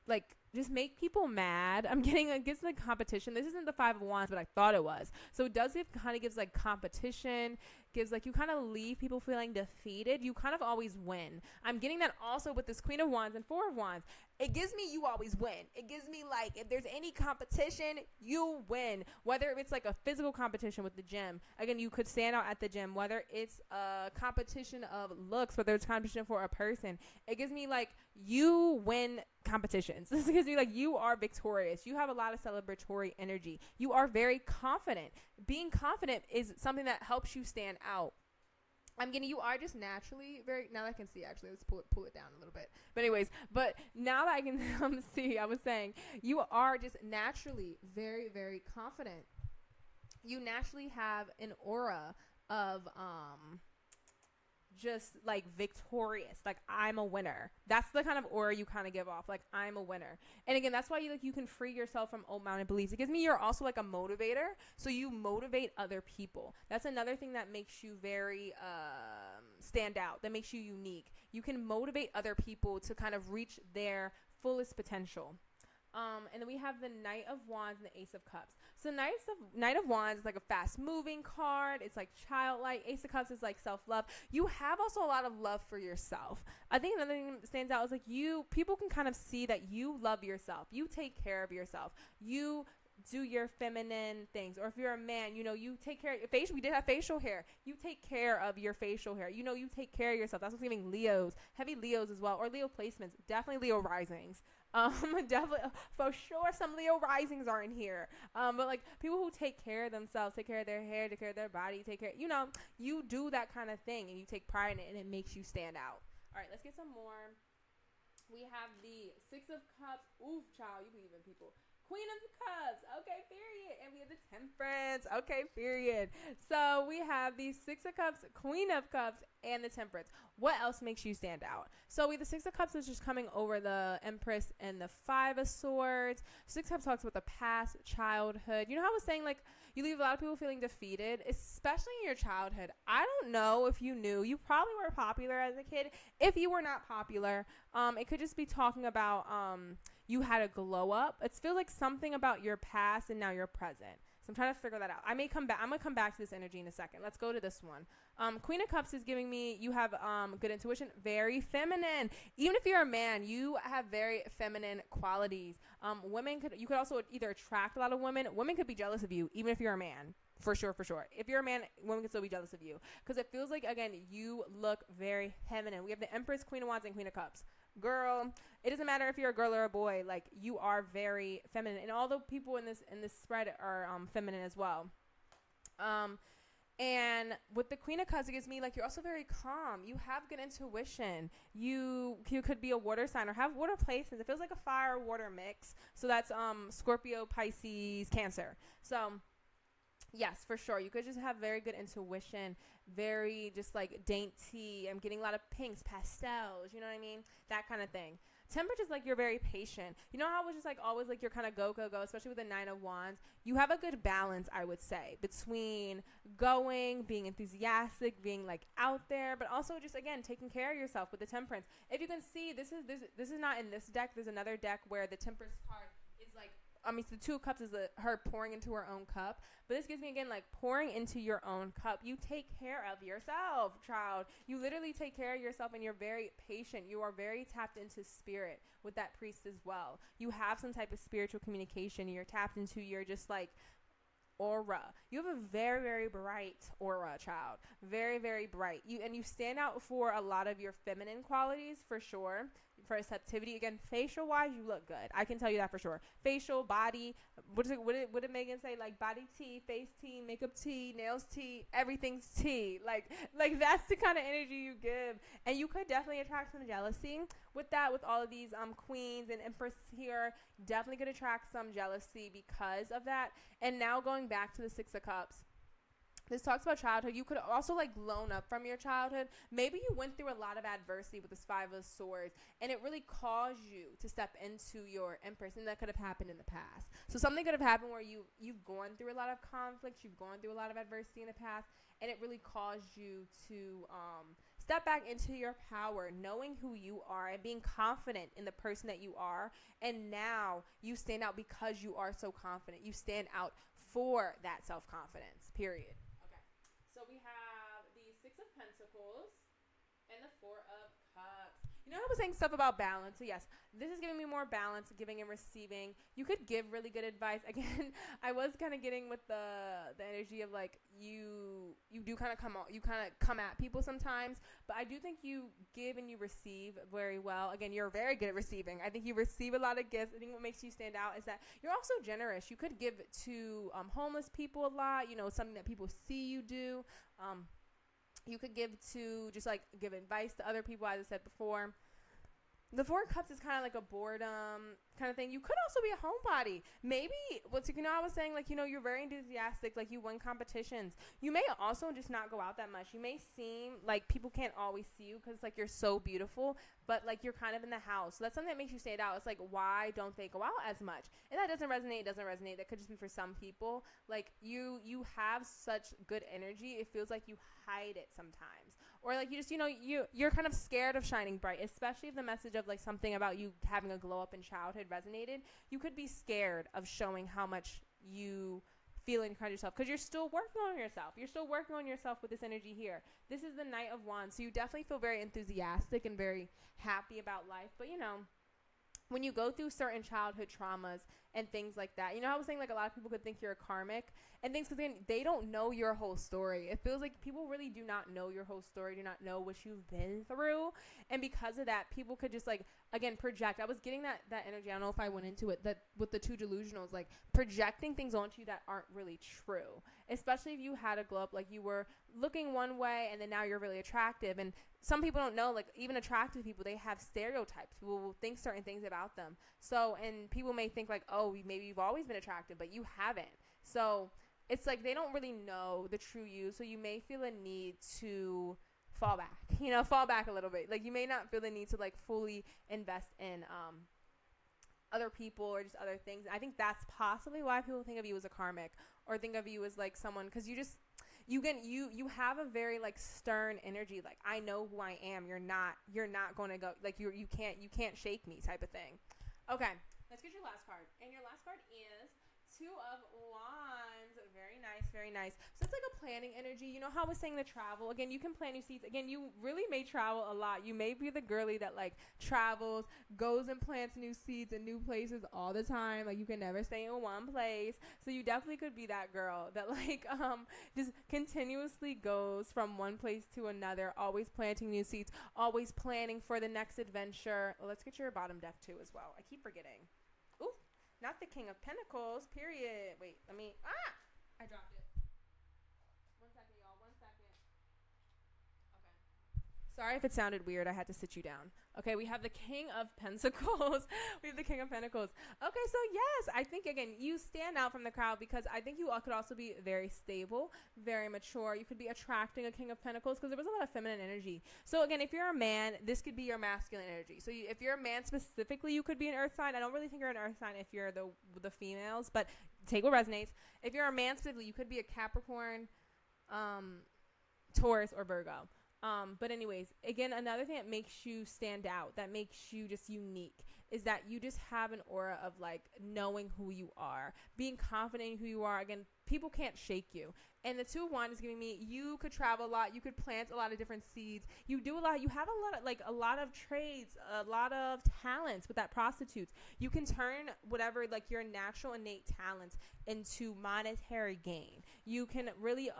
like just make people mad. I'm getting against the competition. This isn't the Five of Wands, but I thought it was. So it does kind of gives like competition, gives like you kind of leave people feeling defeated. You kind of always win. I'm getting that also with this Queen of Wands and Four of Wands. It gives me you always win. It gives me like if there's any competition, you win. Whether it's like a physical competition with the gym. Again, you could stand out at the gym. Whether it's a competition of looks, whether it's competition for a person. It gives me like you win competitions. This gives me like you are victorious. You have a lot of celebratory energy. You are very confident. Being confident is something that helps you stand out. I'm getting you are just naturally very, now that I can see actually, let's pull it down a little bit. But anyways, but now that I can see, I was saying you are just naturally very, very confident. You naturally have an aura of just like victorious, like I'm a winner. That's the kind of aura you kind of give off, like I'm a winner. And again, that's why you can free yourself from old mountain beliefs. It gives me you're also like a motivator, so you motivate other people. That's another thing that makes you very stand out, that makes you unique. You can motivate other people to kind of reach their fullest potential. And then we have the Knight of Wands and the Ace of Cups. So Knight of Wands is like a fast moving card. It's like childlike. Ace of Cups is like self-love. You have also a lot of love for yourself. I think another thing that stands out is like people can kind of see that you love yourself. You take care of yourself. You do your feminine things. Or if you're a man, you know, you take care of your facial. We did have facial hair. You take care of your facial hair. You know, you take care of yourself. That's what's giving Leos, heavy Leos as well, or Leo placements. Definitely Leo risings. Definitely for sure some Leo risings are in here. But like people who take care of themselves, take care of their hair, take care of their body, take care, you know, you do that kind of thing and you take pride in it and it makes you stand out. All right, let's get some more. We have the Six of Cups. Oof, child, you believe in people. Queen of Cups. Okay, period. And we have the Temperance. Okay, period. So we have the Six of Cups, Queen of Cups, and the Temperance. What else makes you stand out? So we the Six of Cups is just coming over the Empress and the Five of Swords. Six of Cups talks about the past, childhood. You know how I was saying, like, you leave a lot of people feeling defeated, especially in your childhood. I don't know if you knew. You probably were popular as a kid. If you were not popular, it could just be talking about you had a glow up. It feels like something about your past and now your present. So I'm trying to figure that out. I'm going to come back to this energy in a second. Let's go to this one. Queen of Cups is giving me, you have good intuition, very feminine. Even if you're a man, you have very feminine qualities. You could also either attract a lot of women. Women could be jealous of you, even if you're a man. For sure. If you're a man, women can still be jealous of you. Because it feels like, again, you look very feminine. We have the Empress, Queen of Wands, and Queen of Cups. Girl, it doesn't matter if you're a girl or a boy. Like, you are very feminine. And all the people in this spread are feminine as well. And with the Queen of Cups, it gives me like you're also very calm. You have good intuition. You could be a water sign or have water placements. It feels like a fire water mix. So that's Scorpio, Pisces, Cancer. So yes, for sure. You could just have very good intuition, very just like dainty. I'm getting a lot of pinks, pastels, you know what I mean? That kind of thing. Temperance is like you're very patient. You know how it was just like always like you're kind of go, especially with the 9 of Wands. You have a good balance, I would say, between going, being enthusiastic, being like out there, but also just again taking care of yourself with the Temperance. If you can see, this is not in this deck. There's another deck where the Temperance card is like, I mean, the 2 of Cups is her pouring into her own cup. But this gives me, again, like pouring into your own cup. You take care of yourself, child. You literally take care of yourself, and you're very patient. You are very tapped into spirit with that priest as well. You have some type of spiritual communication. You're tapped into your just like aura. You have a very, very bright aura, child. Very, very bright. You stand out for a lot of your feminine qualities, for sure. For receptivity, again, facial wise, you look good. I can tell you that for sure. Facial, body, what did Megan say? Like body tea, face tea, makeup tea, nails tea, everything's tea. Like that's the kind of energy you give. And you could definitely attract some jealousy with that, with all of these queens and empress here. Definitely could attract some jealousy because of that. And now going back to the 6 of Cups. This talks about childhood. You could also like loan up from your childhood. Maybe you went through a lot of adversity with this 5 of Swords, and it really caused you to step into your Empress, and that could have happened in the past. So something could have happened where you've gone through a lot of conflicts, you've gone through a lot of adversity in the past, and it really caused you to step back into your power, knowing who you are and being confident in the person that you are. And now you stand out because you are so confident. You stand out for that self-confidence, period. So we have the 6 of Pentacles and the 4 of Cups. You know, I was saying stuff about balance. So yes, this is giving me more balance, giving and receiving. You could give really good advice. Again, I was kind of getting with the energy of like you do kind of come at people sometimes, but I do think you give and you receive very well. Again, you're very good at receiving. I think you receive a lot of gifts. I think what makes you stand out is that you're also generous. You could give to homeless people a lot, you know, something that people see you do. You could give to just like give advice to other people, as I said before. The 4 of Cups is kind of like a boredom kind of thing. You could also be a homebody. Maybe, I was saying, like, you know, you're very enthusiastic, like you win competitions. You may also just not go out that much. You may seem like people can't always see you because, like, you're so beautiful, but, like, you're kind of in the house. So that's something that makes you stand out. It's like, why don't they go out as much? And that doesn't resonate. That could just be for some people. Like, you have such good energy. It feels like you hide it sometimes. Or, like, you just, you know, you're kind of scared of shining bright, especially if the message of, like, something about you having a glow up in childhood resonated. You could be scared of showing how much you feel and kind of yourself because you're still working on yourself. You're still working on yourself with this energy here. This is the Knight of Wands. So you definitely feel very enthusiastic and very happy about life. But, you know, when you go through certain childhood traumas and things like that, you know, I was saying like a lot of people could think you're a karmic and things because they don't know your whole story. It feels like people really do not know your whole story, do not know what you've been through. And because of that, people could just like, again, project. I was getting that energy. I don't know if I went into it, that with the 2 delusionals, like projecting things onto you that aren't really true, especially if you had a glow up, like you were looking one way and then now you're really attractive. And some people don't know, like even attractive people, they have stereotypes. People will think certain things about them. So, and people may think like, oh, maybe you've always been attractive, but you haven't. So it's like they don't really know the true you. So you may feel a need to fall back a little bit. Like you may not feel the need to like fully invest in other people or just other things. I think that's possibly why people think of you as a karmic or think of you as like someone, because you have a very like stern energy. Like I know who I am. You're not going to go like you can't shake me type of thing. Okay, let's get your last card. And your last card is 2 of Wands. Very nice, very nice. So it's like a planning energy. You know how I was saying the travel? Again, you can plan your seats. Again, you really may travel a lot. You may be the girly that like travels, goes and plants new seeds in new places all the time. Like you can never stay in one place. So you definitely could be that girl that like just continuously goes from one place to another, always planting new seeds, always planning for the next adventure. Well, let's get your bottom deck too as well. I keep forgetting. Not the King of Pentacles, period. Wait, I dropped it. Sorry if it sounded weird. I had to sit you down. Okay, we have the King of Pentacles. We have the King of Pentacles. Okay, so yes, I think, again, you stand out from the crowd because I think you all could also be very stable, very mature. You could be attracting a King of Pentacles because there was a lot of feminine energy. So, again, if you're a man, this could be your masculine energy. So, if you're a man specifically, you could be an earth sign. I don't really think you're an earth sign if you're the females, but take what resonates. If you're a man specifically, you could be a Capricorn, Taurus, or Virgo. But anyways, again, another thing that makes you stand out, that makes you just unique, is that you just have an aura of like knowing who you are, being confident in who you are. Again, people can't shake you. And the 2 of Wands is giving me, you could travel a lot. You could plant a lot of different seeds. You do a lot. You have a lot of trades, a lot of talents with that prostitutes. You can turn whatever, like your natural innate talents into monetary gain. You can really,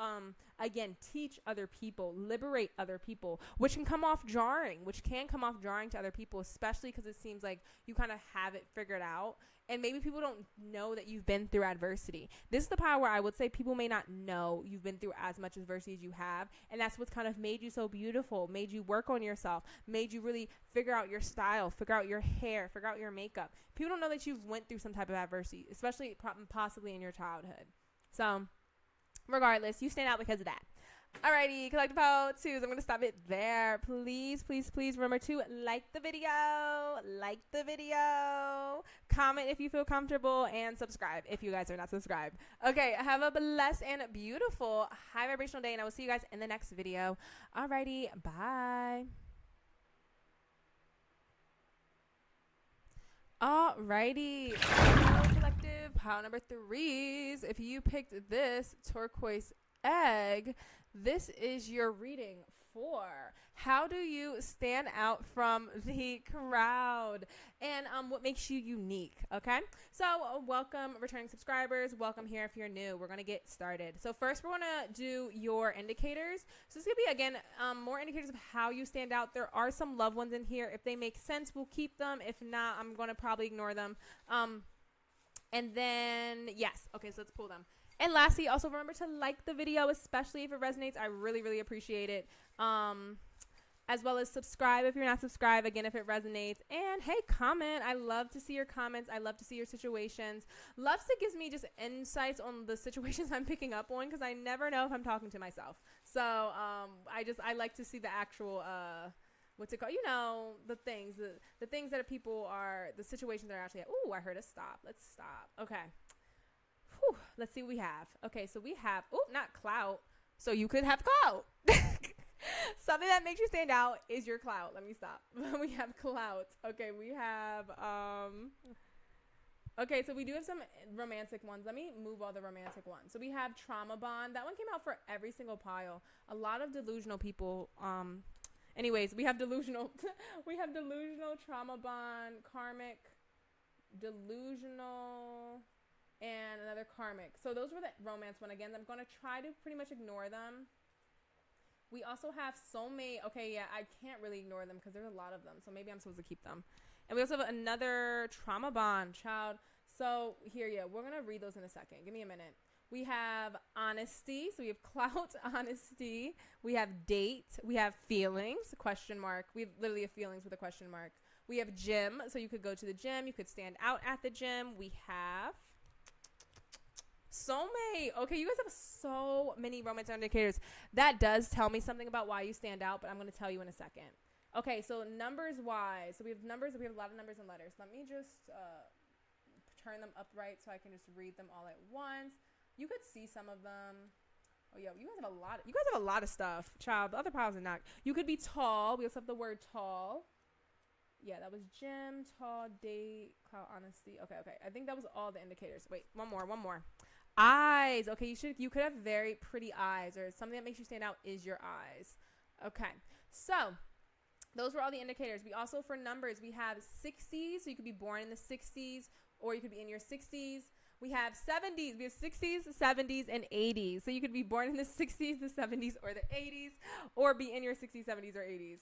again, teach other people, liberate other people, which can come off jarring to other people, especially because it seems like you kind of have it figured out. And maybe people don't know that you've been through adversity. This is the power where I would say people may not know you've been through as much adversity as you have. And that's what's kind of made you so beautiful, made you work on yourself, made you really figure out your style, figure out your hair, figure out your makeup. People don't know that you've went through some type of adversity, especially possibly in your childhood. So regardless, you stand out because of that. Alrighty, collective power 2s. I'm going to stop it there. Please, please, please remember to like the video, comment if you feel comfortable, and subscribe if you guys are not subscribed. Okay, have a blessed and beautiful high vibrational day, and I will see you guys in the next video. Alrighty, bye. Alrighty, collective power number 3s. If you picked this turquoise egg, this is your reading for how do you stand out from the crowd and what makes you unique. Okay, so welcome returning subscribers, welcome here if you're new. We're gonna get started. So first we're gonna do your indicators. So this is gonna be, again, more indicators of how you stand out. There are some loved ones in here. If they make sense, we'll keep them. If not, I'm gonna probably ignore them. And then yes, okay, so let's pull them. And lastly, also remember to like the video, especially if it resonates. I really, really appreciate it. As well as subscribe if you're not subscribed, again, if it resonates. And hey, comment. I love to see your comments. I love to see your situations. Loves to gives me just insights on the situations I'm picking up on, because I never know if I'm talking to myself. So I like to see the actual what's it called? You know, the things that people are, the situations that are actually. Ooh, I heard a stop. Let's stop. Okay. Whew, let's see what we have. Okay, so we have, not clout. So you could have clout. Something that makes you stand out is your clout. Let me stop. We have clout. Okay, we have, okay, so we do have some romantic ones. Let me move all the romantic ones. So we have trauma bond. That one came out for every single pile. A lot of delusional people. Anyways, we have delusional. We have delusional, trauma bond, karmic, delusional, and another karmic. So those were the romance one. Again, I'm going to try to pretty much ignore them. We also have soulmate. Okay, yeah, I can't really ignore them because there's a lot of them. So maybe I'm supposed to keep them. And we also have another trauma bond, child. So here, yeah, we're going to read those in a second. Give me a minute. We have honesty. So we have clout, honesty. We have date. We have feelings, question mark. We literally have feelings with a question mark. We have gym. So you could go to the gym. You could stand out at the gym. We have soulmate. Okay, you guys have so many romance indicators. That does tell me something about why you stand out, but I'm going to tell you in a second. Okay, so numbers wise. So we have numbers. We have a lot of numbers and letters. Let me just turn them upright so I can just read them all at once. You could see some of them. Oh yeah, you guys have a lot. You guys have a lot of stuff, child. The other piles are not. You could be tall. We also have the word tall. Yeah, that was gym, tall, date, clout, honesty. Okay. I think that was all the indicators. Wait, one more. Eyes. Okay, you could have very pretty eyes, or something that makes you stand out is your eyes. Okay, so those were all the indicators. We also, for numbers, we have 60s. So you could be born in the 60s, or you could be in your 60s. We have 70s. We have 60s, 70s, and 80s. So you could be born in the 60s, the 70s, or the 80s, or be in your 60s, 70s, or 80s.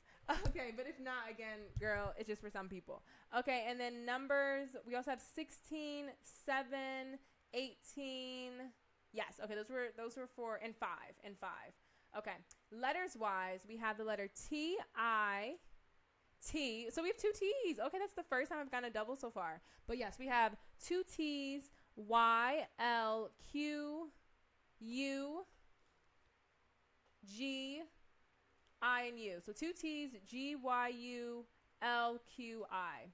Okay, but if not, again, girl, it's just for some people. Okay, and then numbers, we also have 16, 7, 18. Yes, okay, those were 4 and 5. Okay. Letters wise, we have the letter T, I, T. So we have 2 T's. Okay, that's the first time I've gotten a double so far. But yes, we have 2 T's, Y, L, Q, U, G, I, and U. So 2 T's, G, Y, U, L, Q, I.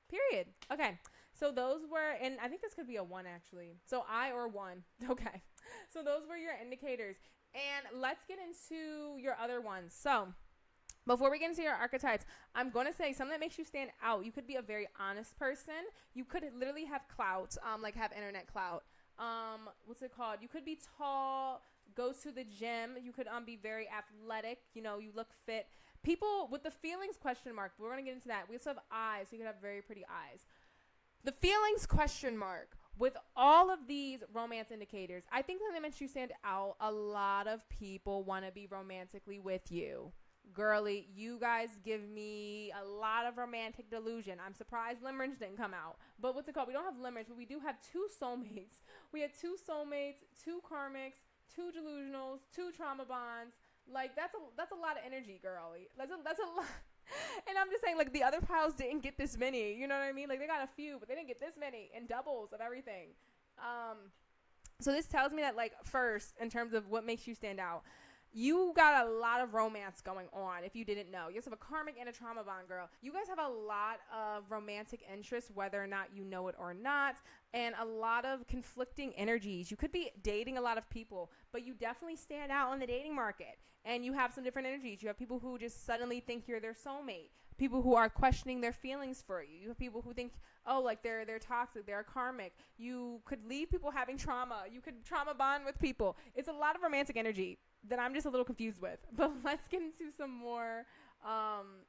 Period. Okay. So those were, and I think this could be a 1 actually. So I or 1. Okay. So those were your indicators. And let's get into your other ones. So before we get into your archetypes, I'm going to say something that makes you stand out. You could be a very honest person. You could literally have clout, like have internet clout. What's it called? You could be tall, go to the gym. You could be very athletic. You know, you look fit. People with the feelings question mark, we're going to get into that. We also have eyes. So you could have very pretty eyes. The feelings question mark. With all of these romance indicators, I think something that makes you stand out, a lot of people want to be romantically with you. Girly, you guys give me a lot of romantic delusion. I'm surprised limerence didn't come out. But what's it called? We don't have limerence, but we do have 2 soulmates. We had 2 soulmates, 2 karmics, 2 delusionals, 2 trauma bonds. Like, that's a lot of energy, girly. That's a lot. And I'm just saying, like, the other piles didn't get this many. You know what I mean? Like, they got a few, but they didn't get this many. And doubles of everything. So this tells me that, like, first, in terms of what makes you stand out, you got a lot of romance going on, if you didn't know. You guys have a karmic and a trauma bond, girl. You guys have a lot of romantic interest, whether or not you know it or not, and a lot of conflicting energies. You could be dating a lot of people, but you definitely stand out on the dating market, and you have some different energies. You have people who just suddenly think you're their soulmate, people who are questioning their feelings for you. You have people who think, oh, like they're toxic, they're karmic. You could leave people having trauma. You could trauma bond with people. It's a lot of romantic energy that I'm just a little confused with. But let's get into some more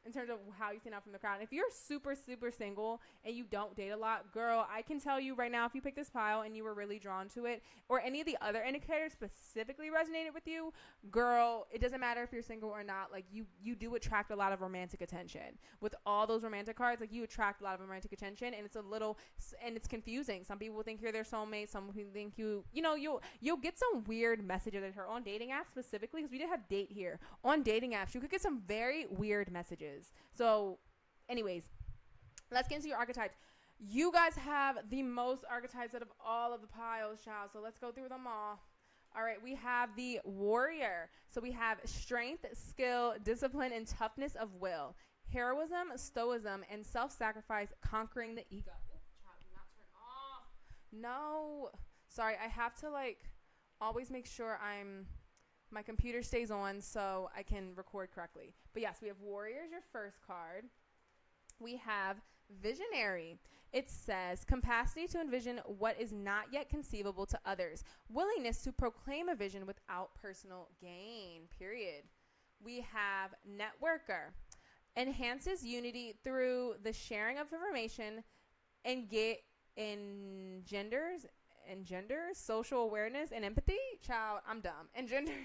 in terms of how you stand out from the crowd. If you're super, super single and you don't date a lot, girl, I can tell you right now, if you pick this pile and you were really drawn to it, or any of the other indicators specifically resonated with you, girl, it doesn't matter if you're single or not. Like, you do attract a lot of romantic attention. With all those romantic cards, like, you attract a lot of romantic attention, and it's confusing. Some people think you're their soulmate. Some people think you'll get some weird messages at her on dating apps specifically, because we did have date here. On dating apps, you could get some very weird messages. So anyways, let's get into your archetypes. You guys have the most archetypes out of all of the piles, child. So let's go through them all. All right, we have the warrior. So we have strength, skill, discipline, and toughness of will, heroism, stoicism, and self-sacrifice, conquering the ego. Ooh, child, do not turn off. No. Sorry, I have to, like, always make sure my computer stays on so I can record correctly. But yes, we have warrior is your first card. We have visionary. It says capacity to envision what is not yet conceivable to others. Willingness to proclaim a vision without personal gain, period. We have networker. Enhances unity through the sharing of information and engenders social awareness and empathy. Child, I'm dumb. Engenders.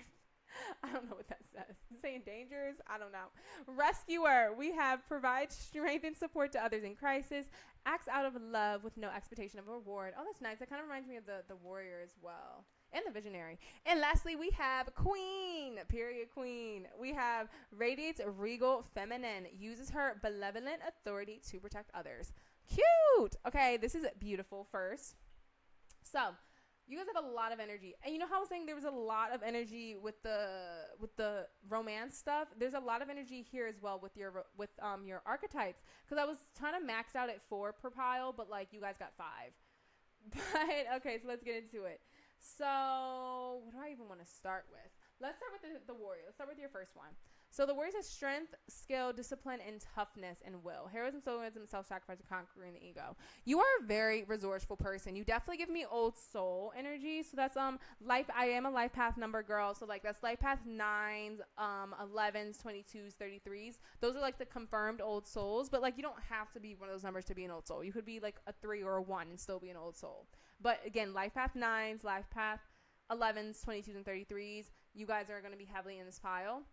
I don't know what that says. Saying dangers? I don't know. Rescuer. We have provide strength and support to others in crisis. Acts out of love with no expectation of a reward. Oh, that's nice. That kind of reminds me of the warrior as well. And the visionary. And lastly, we have queen. Period, queen. We have radiates regal feminine. Uses her benevolent authority to protect others. Cute. Okay, this is beautiful first. So, you guys have a lot of energy. And you know how I was saying there was a lot of energy with the romance stuff? There's a lot of energy here as well with your archetypes. Because I was trying to max out at 4 per pile, but, like, you guys got 5. But, okay, so let's get into it. So, what do I even want to start with? Let's start with the warrior. Let's start with your first one. So the warrior has strength, skill, discipline, and toughness and will. Heroism, stoicism, self-sacrifice, and conquering the ego. You are a very resourceful person. You definitely give me old soul energy. So that's life. I am a life path number girl. So like that's life path 9s, 11s, 22s, 33s. Those are like the confirmed old souls. But like you don't have to be one of those numbers to be an old soul. You could be like a 3 or a 1 and still be an old soul. But again, life path 9s, life path 11s, 22s, and 33s. You guys are going to be heavily in this pile.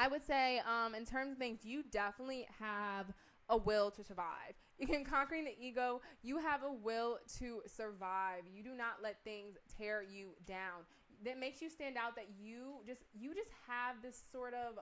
I would say, in terms of things, you definitely have a will to survive. In conquering the ego, you have a will to survive. You do not let things tear you down. that makes you stand out, that you just have this sort of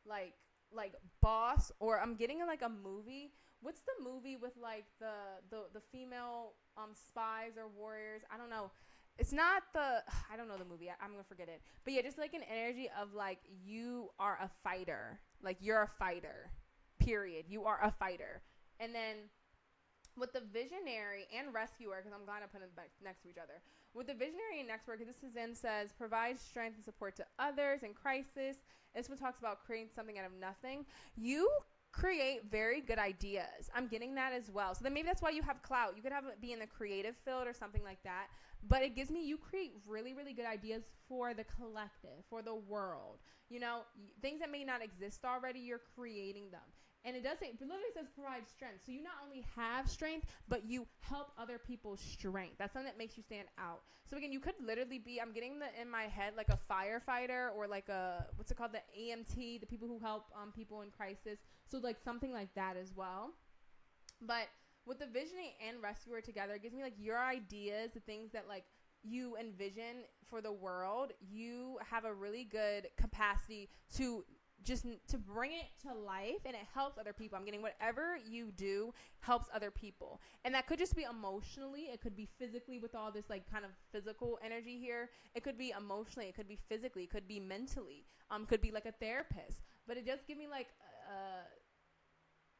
like boss, or I'm getting like a movie. What's the movie with like the female spies or warriors? I don't know. It's not I don't know the movie. I'm going to forget it. But yeah, just like an energy of like you are a fighter. Like you're a fighter. Period. You are a fighter. And then with the visionary and rescuer, because I'm glad I put them back next to each other. With the visionary and next word, because this is in, says, provide strength and support to others in crisis. This one talks about creating something out of nothing. You create very good ideas. I'm getting that as well. So then maybe that's why you have clout. You could have it be in the creative field or something like that. But it gives me, you create really, really good ideas for the collective, for the world. You know, things that may not exist already, you're creating them. And it does say, it literally says provide strength. So you not only have strength, but you help other people's strength. That's something that makes you stand out. So again, you could literally be, I'm getting in my head, like a firefighter, or like a, what's it called? The EMT, the people who help people in crisis. So like something like that as well. But with the visionary and rescuer together, it gives me like your ideas, the things that like you envision for the world. You have a really good capacity to bring it to life, and it helps other people. I'm getting whatever you do helps other people. And that could just be emotionally. It could be physically with all this like kind of physical energy here. It could be emotionally. It could be physically. It could be mentally. Could be like a therapist. But it does give me like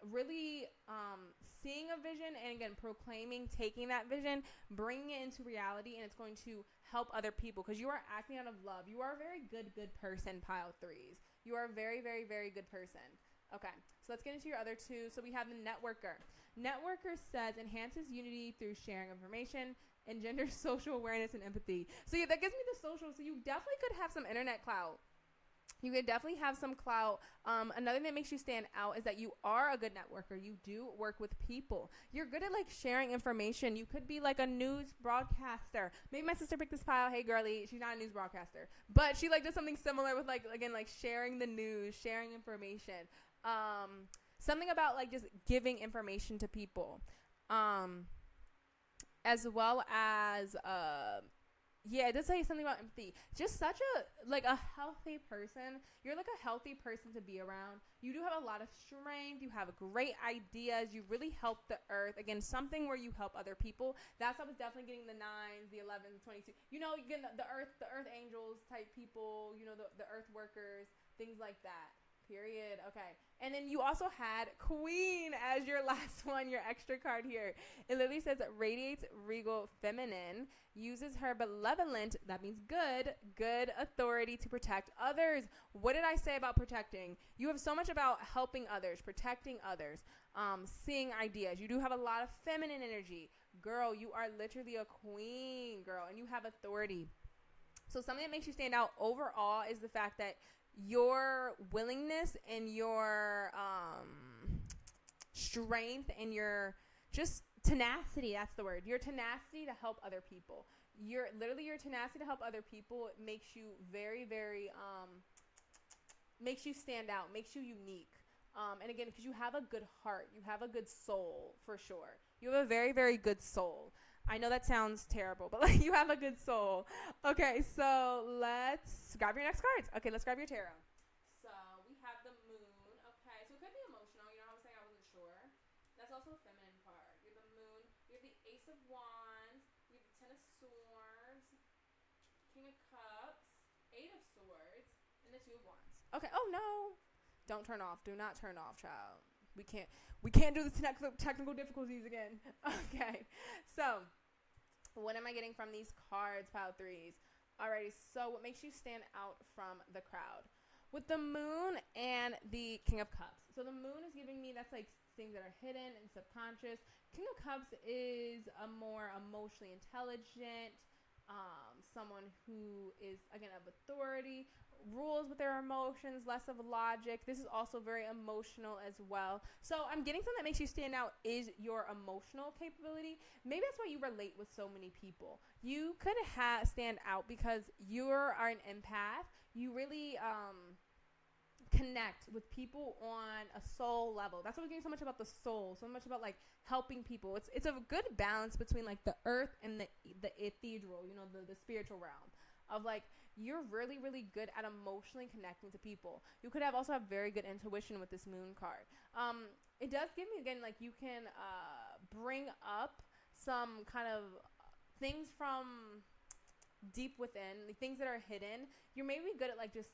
really seeing a vision, and again, proclaiming, taking that vision, bringing it into reality, and it's going to help other people because you are acting out of love. You are a very good person, pile threes. You are a very, very, very good person. Okay, so let's get into your other two. So we have the networker. Networker says enhances unity through sharing information, engenders social awareness and empathy. So yeah, that gives me the social. So you definitely could have some internet clout. You could definitely have some clout. Another thing that makes you stand out is that you are a good networker. You do work with people. You're good at like sharing information. You could be like a news broadcaster. Maybe my sister picked this pile. Hey girly, she's not a news broadcaster, but she like does something similar with like, again, like sharing the news, sharing information. Something about like just giving information to people. As well as, yeah, it does say something about empathy. Just such a healthy person. You're like a healthy person to be around. You do have a lot of strength. You have great ideas. You really help the earth. Again, something where you help other people. That's how I was definitely getting the 9s, the 11s, the 22. You know, you get the earth angels type people. You know, the earth workers, things like that. Period. Okay. And then you also had Queen as your last one, your extra card here. It literally says radiates regal feminine, uses her benevolent, that means good authority to protect others. What did I say about protecting? You have so much about helping others, protecting others, seeing ideas. You do have a lot of feminine energy. Girl, you are literally a queen, girl, and you have authority. So something that makes you stand out overall is the fact that your willingness and your strength and your just tenacity, that's the word, your tenacity to help other people. Your tenacity to help other people makes you very, very, makes you stand out, makes you unique. And again, because you have a good heart, you have a good soul for sure. You have a very, very good soul. I know that sounds terrible, but like you have a good soul. Okay, so let's grab your next cards. Okay, let's grab your tarot. So we have the moon. Okay, so it could be emotional. You know, I was saying I wasn't sure. That's also a feminine card. You have the moon. You have the Ace of Wands. You have the Ten of Swords. King of Cups. Eight of Swords. And the Two of Wands. Okay, oh no. Don't turn off. Do not turn off, child. We can't do the technical difficulties again. Okay, so what am I getting from these cards, pile threes? Alrighty, so what makes you stand out from the crowd? With the moon and the King of Cups. So the moon is giving me, that's like things that are hidden and subconscious. King of Cups is a more emotionally intelligent, someone who is, again, of authority, rules with their emotions, less of logic. This is also very emotional as well. So I'm getting something that makes you stand out is your emotional capability. Maybe that's why you relate with so many people. You could stand out because you are an empath. You really connect with people on a soul level. That's what we're getting so much about the soul, so much about like helping people. It's a good balance between like the earth and the ethereal, you know, the spiritual realm. of like, you're really, really good at emotionally connecting to people. You could also have very good intuition with this moon card. It does give me, again, like you can bring up some kind of things from deep within, like things that are hidden. You're maybe good at like just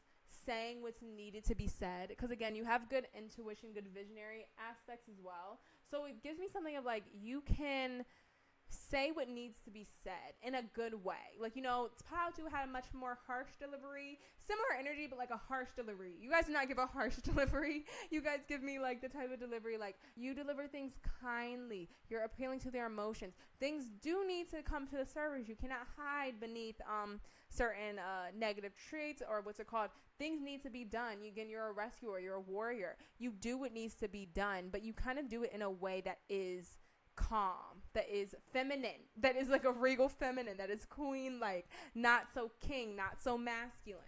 saying what's needed to be said, because again, you have good intuition, good visionary aspects as well. So it gives me something of like, you can say what needs to be said in a good way. Like, you know, Pao had a much more harsh delivery, similar energy, but like a harsh delivery. You guys do not give a harsh delivery. You guys give me like the type of delivery, like you deliver things kindly. You're appealing to their emotions. Things do need to come to the surface. You cannot hide beneath certain negative traits, or what's it called? Things need to be done. You're a rescuer. You're a warrior. You do what needs to be done, but you kind of do it in a way that is calm, that is feminine, that is like a regal feminine, that is queen, like not so king, not so masculine.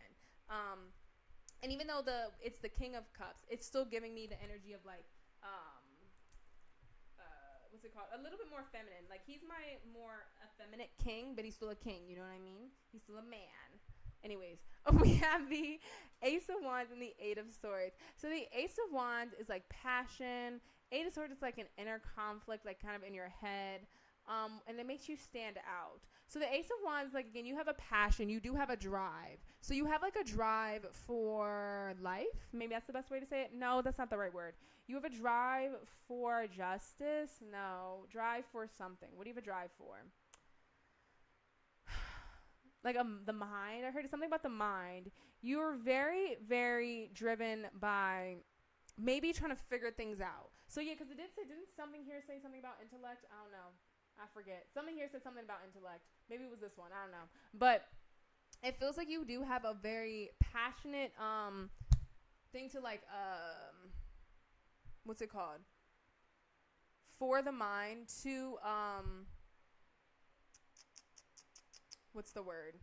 And even though it's the King of Cups, it's still giving me the energy of like what's it called, a little bit more feminine. Like he's my more effeminate king, but he's still a king, you know what I mean? He's still a man. Anyways, we have the Ace of Wands and the Eight of Swords. So the Ace of Wands is like passion. Eight of Swords is like an inner conflict, like kind of in your head. And it makes you stand out. So the Ace of Wands, like, again, you have a passion. You do have a drive. So you have like a drive for life. Maybe that's the best way to say it. No, that's not the right word. You have a drive for justice. No, drive for something. What do you have a drive for? Like the mind. I heard something about the mind. You're very, very driven by maybe trying to figure things out. So yeah, because didn't something here say something about intellect? I don't know. I forget. Something here said something about intellect. Maybe it was this one. I don't know. But it feels like you do have a very passionate thing to like what's it called? For the mind to what's the word?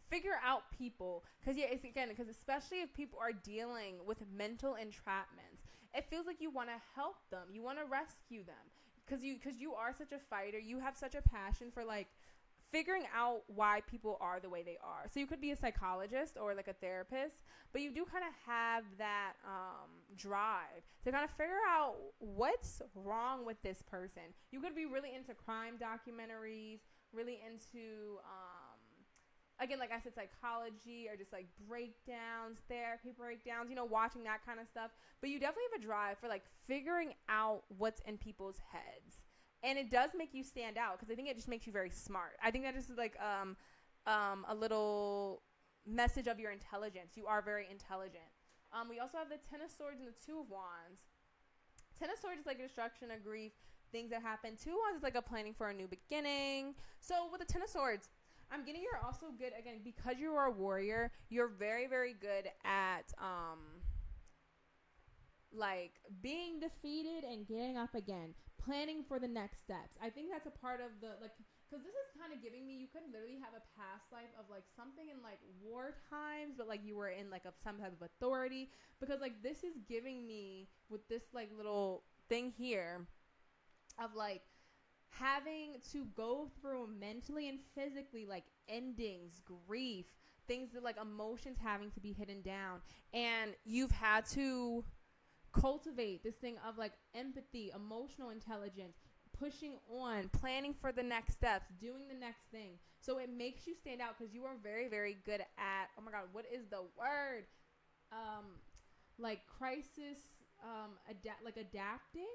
Figure out people. Because yeah, it's again, because especially if people are dealing with mental entrapments, it feels like you want to help them. You want to rescue them. Because you are such a fighter. You have such a passion for like figuring out why people are the way they are. So you could be a psychologist or like a therapist, but you do kind of have that drive to kind of figure out what's wrong with this person. You could be really into crime documentaries, really into again, like I said, psychology, or just like breakdowns, therapy breakdowns, you know, watching that kind of stuff. But you definitely have a drive for like figuring out what's in people's heads. And it does make you stand out, because I think it just makes you very smart. I think that just is like a little message of your intelligence. You are very intelligent. We also have the Ten of Swords and the Two of Wands. Ten of Swords is like destruction, a grief, things that happen. Two of Wands is like a planning for a new beginning. So with the Ten of Swords, I'm getting you're also good, again, because you are a warrior, you're very, very good at, like, being defeated and getting up again, planning for the next steps. I think that's a part of the, like, because this is kind of giving me, you could literally have a past life of, like, something in, like, war times, but, like, you were in, like, some type of authority, because, like, this is giving me, with this, like, little thing here, of, like, having to go through mentally and physically like endings, grief, things that like emotions having to be hidden down, and you've had to cultivate this thing of like empathy, emotional intelligence, pushing on, planning for the next steps, doing the next thing. So it makes you stand out because you are very, very good at, oh my God, what is the word? Like crisis, adapting.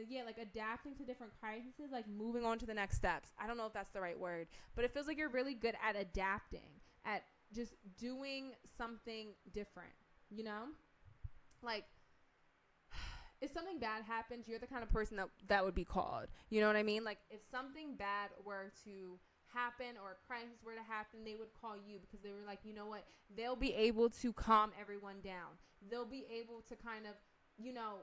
Yeah, like adapting to different crises, like moving on to the next steps. I don't know if that's the right word, but it feels like you're really good at adapting, at just doing something different, you know? Like, if something bad happens, you're the kind of person that would be called. You know what I mean? Like, if something bad were to happen or a crisis were to happen, they would call you, because they were like, you know what? They'll be able to calm everyone down. They'll be able to kind of, you know,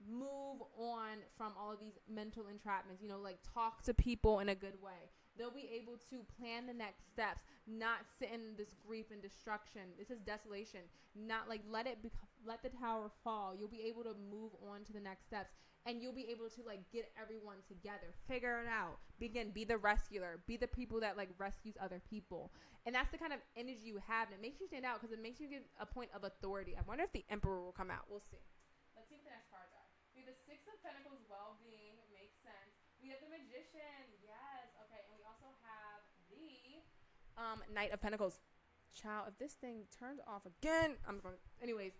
move on from all of these mental entrapments, you know, like talk to people in a good way. They'll be able to plan the next steps, not sit in this grief and destruction. This is desolation. Not like let the tower fall. You'll be able to move on to the next steps. and you'll be able to like get everyone together, figure it out, be the rescuer, be the people that like rescues other people. And that's the kind of energy you have, and it makes you stand out because it makes you get a point of authority. I wonder if the Emperor will come out. We'll see. Let's see what the next cards are. We have the Six of Pentacles, well-being, makes sense. We have the Magician, yes, okay, and we also have the Knight of Pentacles. Child, if this thing turns off again, I'm going. Anyways,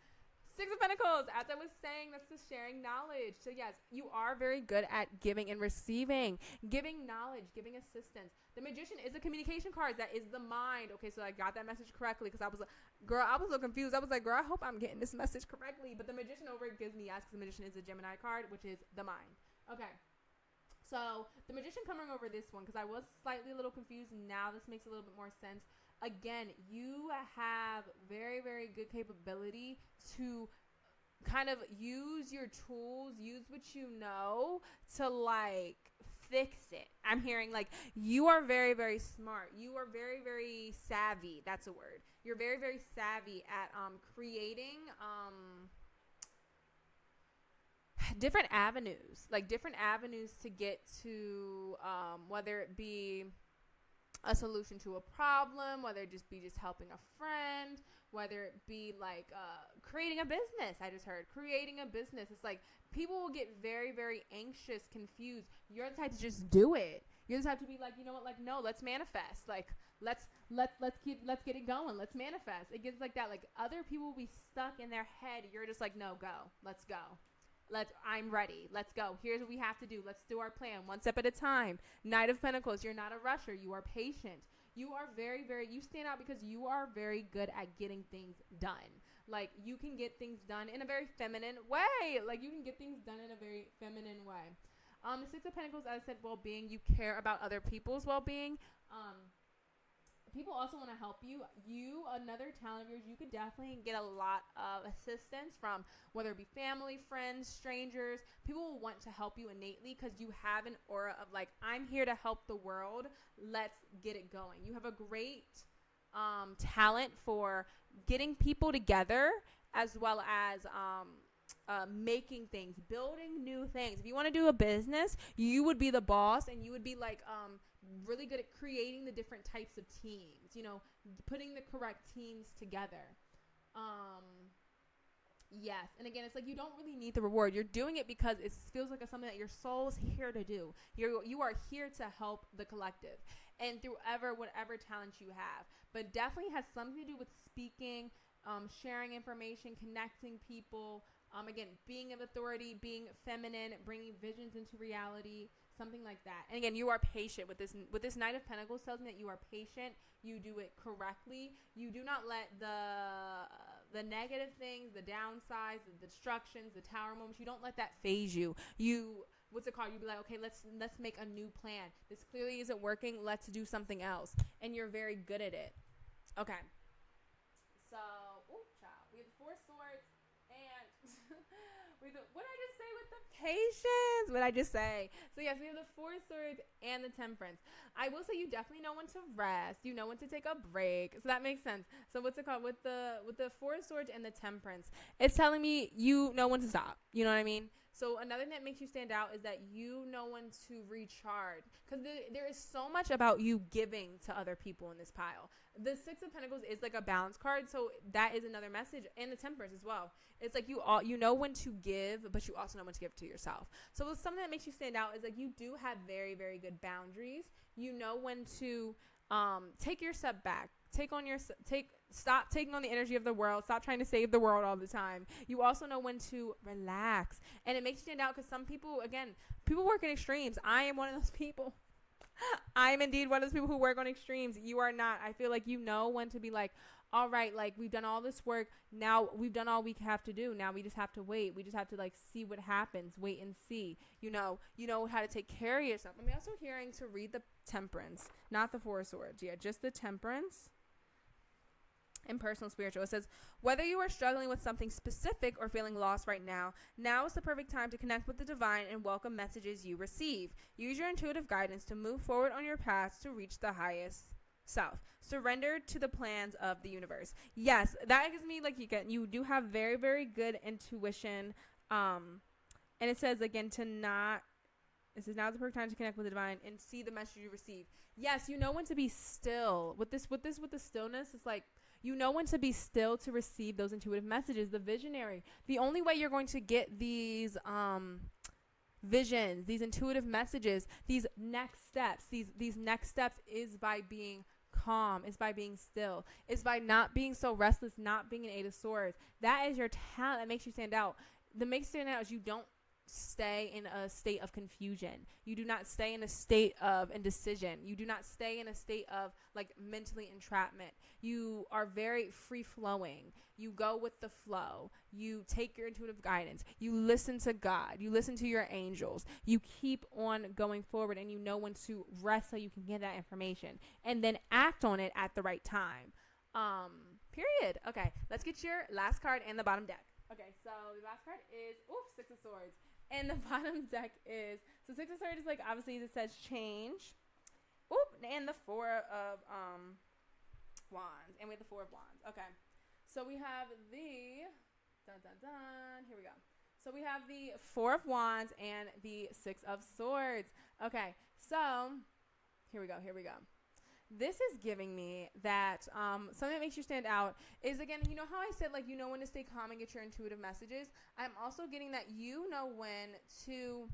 Six of Pentacles. As I was saying, that's the sharing knowledge. So yes, you are very good at giving and receiving, giving knowledge, giving assistance. The Magician is a communication card. That is the mind. Okay, so I got that message correctly because I was like, girl, I was so confused. I was like, girl, I hope I'm getting this message correctly. But the Magician over it gives me yes, because the Magician is a Gemini card, which is the mind. Okay. So the Magician coming over this one, because I was slightly a little confused. Now this makes a little bit more sense. Again, you have very, very good capability to kind of use your tools, use what you know to like fix it. I'm hearing like you are very, very smart. You are very, very savvy. That's a word. You're very, very savvy at creating different avenues to get to whether it be a solution to a problem, whether it just be just helping a friend, whether it be like creating a business. I just heard creating a business. It's like people will get very, very anxious, confused. You're the type to just do it. You're the type to be like, you know what, like, no, let's manifest. Like, let's get it going. Let's manifest. It gets like that. Like other people will be stuck in their head. You're just like, no, go. Let's go. I'm ready. Let's go. Here's what we have to do. Let's do our plan one step at a time. Knight of Pentacles. You're not a rusher. You are patient. You are very, very, you stand out because you are very good at getting things done. Like you can get things done in a very feminine way. Like you can get things done in a very feminine way. The Six of Pentacles, as I said, well-being. You care about other people's well-being. People also want to help you. Another talent of yours, you could definitely get a lot of assistance from whether it be family, friends, strangers. People will want to help you innately because you have an aura of like, I'm here to help the world. Let's get it going. You have a great talent for getting people together as well as making things, building new things. If you want to do a business, you would be the boss and you would be like really good at creating the different types of teams, you know, putting the correct teams together. Yes. And again, it's like you don't really need the reward. You're doing it because it feels like it's something that your soul's here to do. You are here to help the collective and through whatever talent you have. But definitely has something to do with speaking, sharing information, connecting people. Again, being of authority, being feminine, bringing visions into reality, something like that. And again, you are patient with this Knight of Pentacles. Tells me that you are patient. You do it correctly. You do not let the negative things, the downsides, the destructions, the tower moments, you don't let that phase you. What's it called? You'd be like, okay, let's make a new plan. This clearly isn't working. Let's do something else. And you're very good at it. Okay. So, child. We have the Four Swords and what did I just say with the patience? What did I just say? So yes, we have the Four Swords and the Temperance. I will say you definitely know when to rest. You know when to take a break. So that makes sense. So what's it called? With the Four Swords and the Temperance, it's telling me you know when to stop. You know what I mean? So another thing that makes you stand out is that you know when to recharge. Because there is so much about you giving to other people in this pile. The Six of Pentacles is like a balance card. So that is another message. And the Temperance as well. It's like you know when to give, but you also know when to give to yourself. So something that makes you stand out is like you do have very, very good boundaries. You know when to take your step back. Stop taking on the energy of the world. Stop trying to save the world all the time. You also know when to relax. And it makes you stand out because some people, again, people work in extremes. I am one of those people. I am indeed one of those people who work on extremes. You are not. I feel like you know when to be like, all right, like we've done all this work. Now we've done all we have to do. Now we just have to wait. We just have to like see what happens. Wait and see. You know how to take care of yourself. I'm also hearing to read the Temperance, not the Four Swords. Yeah, just the Temperance. And personal spiritual. It says, whether you are struggling with something specific or feeling lost right now is the perfect time to connect with the divine and welcome messages you receive. Use your intuitive guidance to move forward on your path to reach the highest self. Surrender to the plans of the universe. Yes, that gives me like you do have very, very good intuition. And And it says, again, it says, now is the perfect time to connect with the divine and see the message you receive. Yes, you know when to be still. With the stillness, it's like, you know when to be still to receive those intuitive messages, the visionary. The only way you're going to get these visions, these intuitive messages, these next steps is by being calm, is by being still, is by not being so restless, not being an Eight of Swords. That is your talent that makes you stand out. The makes you stand out is you don't stay in a state of confusion. You do not stay in a state of indecision. You do not stay in a state of like mentally entrapment. You are very free flowing. You go with the flow. You take your intuitive guidance. You listen to God. You listen to your angels. You keep on going forward, and you know when to rest so you can get that information and then act on it at the right time. Period. Okay, let's get your last card in the bottom deck. Okay, so the last card is Six of Swords. And the bottom deck is, so Six of Swords is like, obviously it says change. And the Four of Wands. And we have the Four of Wands. Okay. So we have the, here we go. So we have the Four of Wands and the Six of Swords. Okay. So here we go. This is giving me that something that makes you stand out is, again, you know how I said, like, you know when to stay calm and get your intuitive messages? I'm also getting that you know when to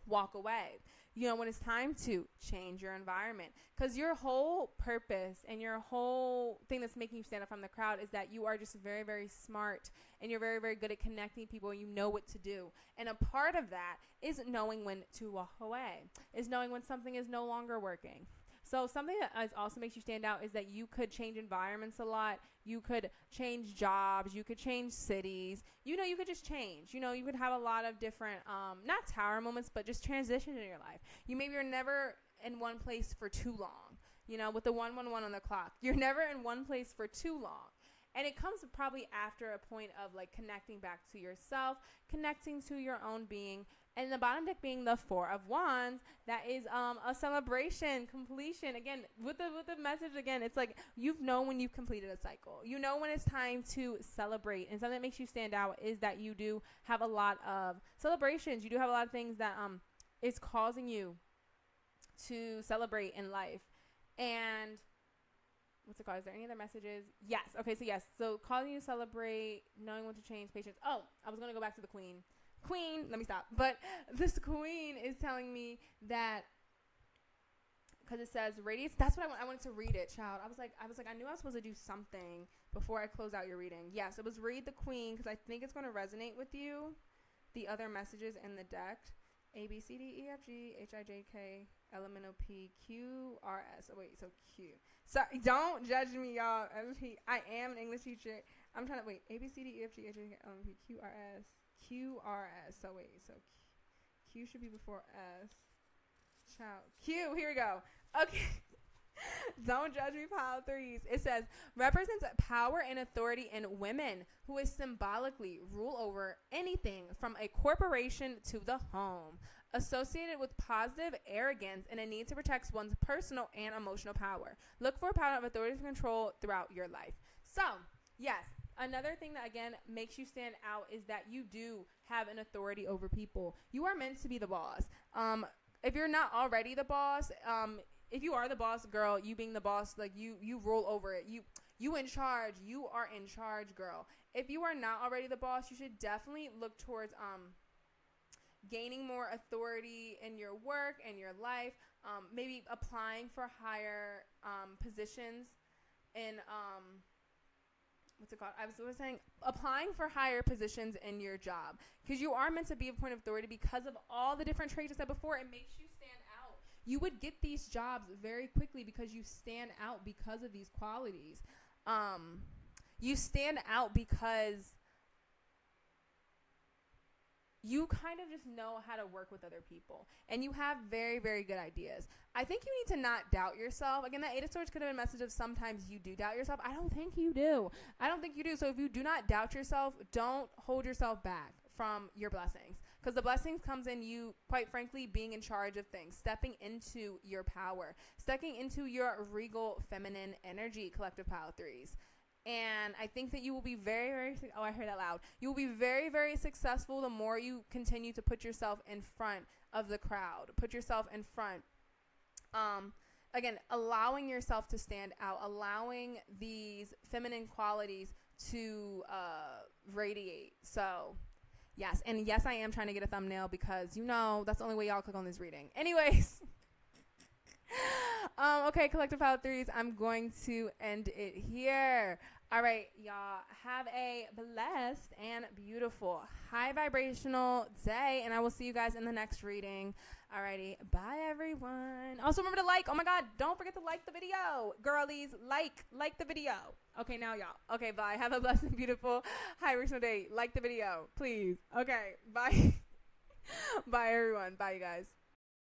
walk away. You know when it's time to change your environment. Because your whole purpose and your whole thing that's making you stand out from the crowd is that you are just very, very smart and you're very, very good at connecting people and you know what to do. And a part of that is knowing when to walk away, is knowing when something is no longer working. So something that also makes you stand out is that you could change environments a lot. You could change jobs. You could change cities. You know, you could just change. You know, you could have a lot of different, not tower moments, but just transitions in your life. You maybe are never in one place for too long. You know, with the 111 on the clock, you're never in one place for too long. And it comes probably after a point of like connecting back to yourself, connecting to your own being. And the bottom deck being the Four of Wands, that is a celebration, completion. Again, with the message, again, it's like you know when you've completed a cycle. You know when it's time to celebrate. And something that makes you stand out is that you do have a lot of celebrations. You do have a lot of things that is causing you to celebrate in life. And what's it called? Is there any other messages? Yes. Okay, so yes. So causing you to celebrate, knowing when to change, patience. Oh, I was going to go back to the Queen. Let me stop. But this Queen is telling me that, because it says radiance. That's what I wanted to read it, child. I was like, I knew I was supposed to do something before I close out your reading. Yes, it was read the Queen, because I think it's going to resonate with you. The other messages in the deck: A, B, C, D, E, F, G, H, I, J, K, L, M, N, O, P, Q, R, S. Oh, wait, so Q. Sorry, don't judge me, y'all. I am an English teacher. I'm trying to, wait, A, B, C, D, E, F, G, H, I, J, K, L, M, N, O, P, Q, R, S. Q, R, S. So, wait, so Q should be before S. Child. Q, here we go. Okay. Don't judge me, pile threes. It says, represents power and authority in women who is symbolically rule over anything from a corporation to the home, associated with positive arrogance and a need to protect one's personal and emotional power. Look for a pattern of authority and control throughout your life. So, yes, another thing that, again, makes you stand out is that you do have an authority over people. You are meant to be the boss. If you're not already the boss, if you are the boss, girl, you being the boss, like you rule over it. You in charge. You are in charge, girl. If you are not already the boss, you should definitely look towards gaining more authority in your work and your life. Maybe applying for higher positions in what's it called? I was saying applying for higher positions in your job, because you are meant to be a point of authority because of all the different traits I said before. It makes you stand out. You would get these jobs very quickly because you stand out because of these qualities. You stand out because you kind of just know how to work with other people, and you have very, very good ideas. I think you need to not doubt yourself. Again, that Eight of Swords could have been a message of sometimes you do doubt yourself. I don't think you do. So if you do not doubt yourself, don't hold yourself back from your blessings, because the blessings comes in you, quite frankly, being in charge of things, stepping into your power, stepping into your regal feminine energy, collective pile threes. And I think that you will be very, very, oh, I heard that loud. You will be very, very successful the more you continue to put yourself in front of the crowd. Put yourself in front. Again, allowing yourself to stand out, allowing these feminine qualities to radiate. So, yes. And yes, I am trying to get a thumbnail because, you know, that's the only way y'all click on this reading. Anyways. Okay, Collective Power Threes, I'm going to end it here. All right, y'all, have a blessed and beautiful high vibrational day, and I will see you guys in the next reading. Alrighty, bye everyone. Also remember to like. Oh my god, don't forget to like the video. Girlies, like the video. Okay, now y'all. Okay, bye. Have a blessed and beautiful high vibrational day. Like the video, please. Okay, bye. Bye everyone. Bye you guys.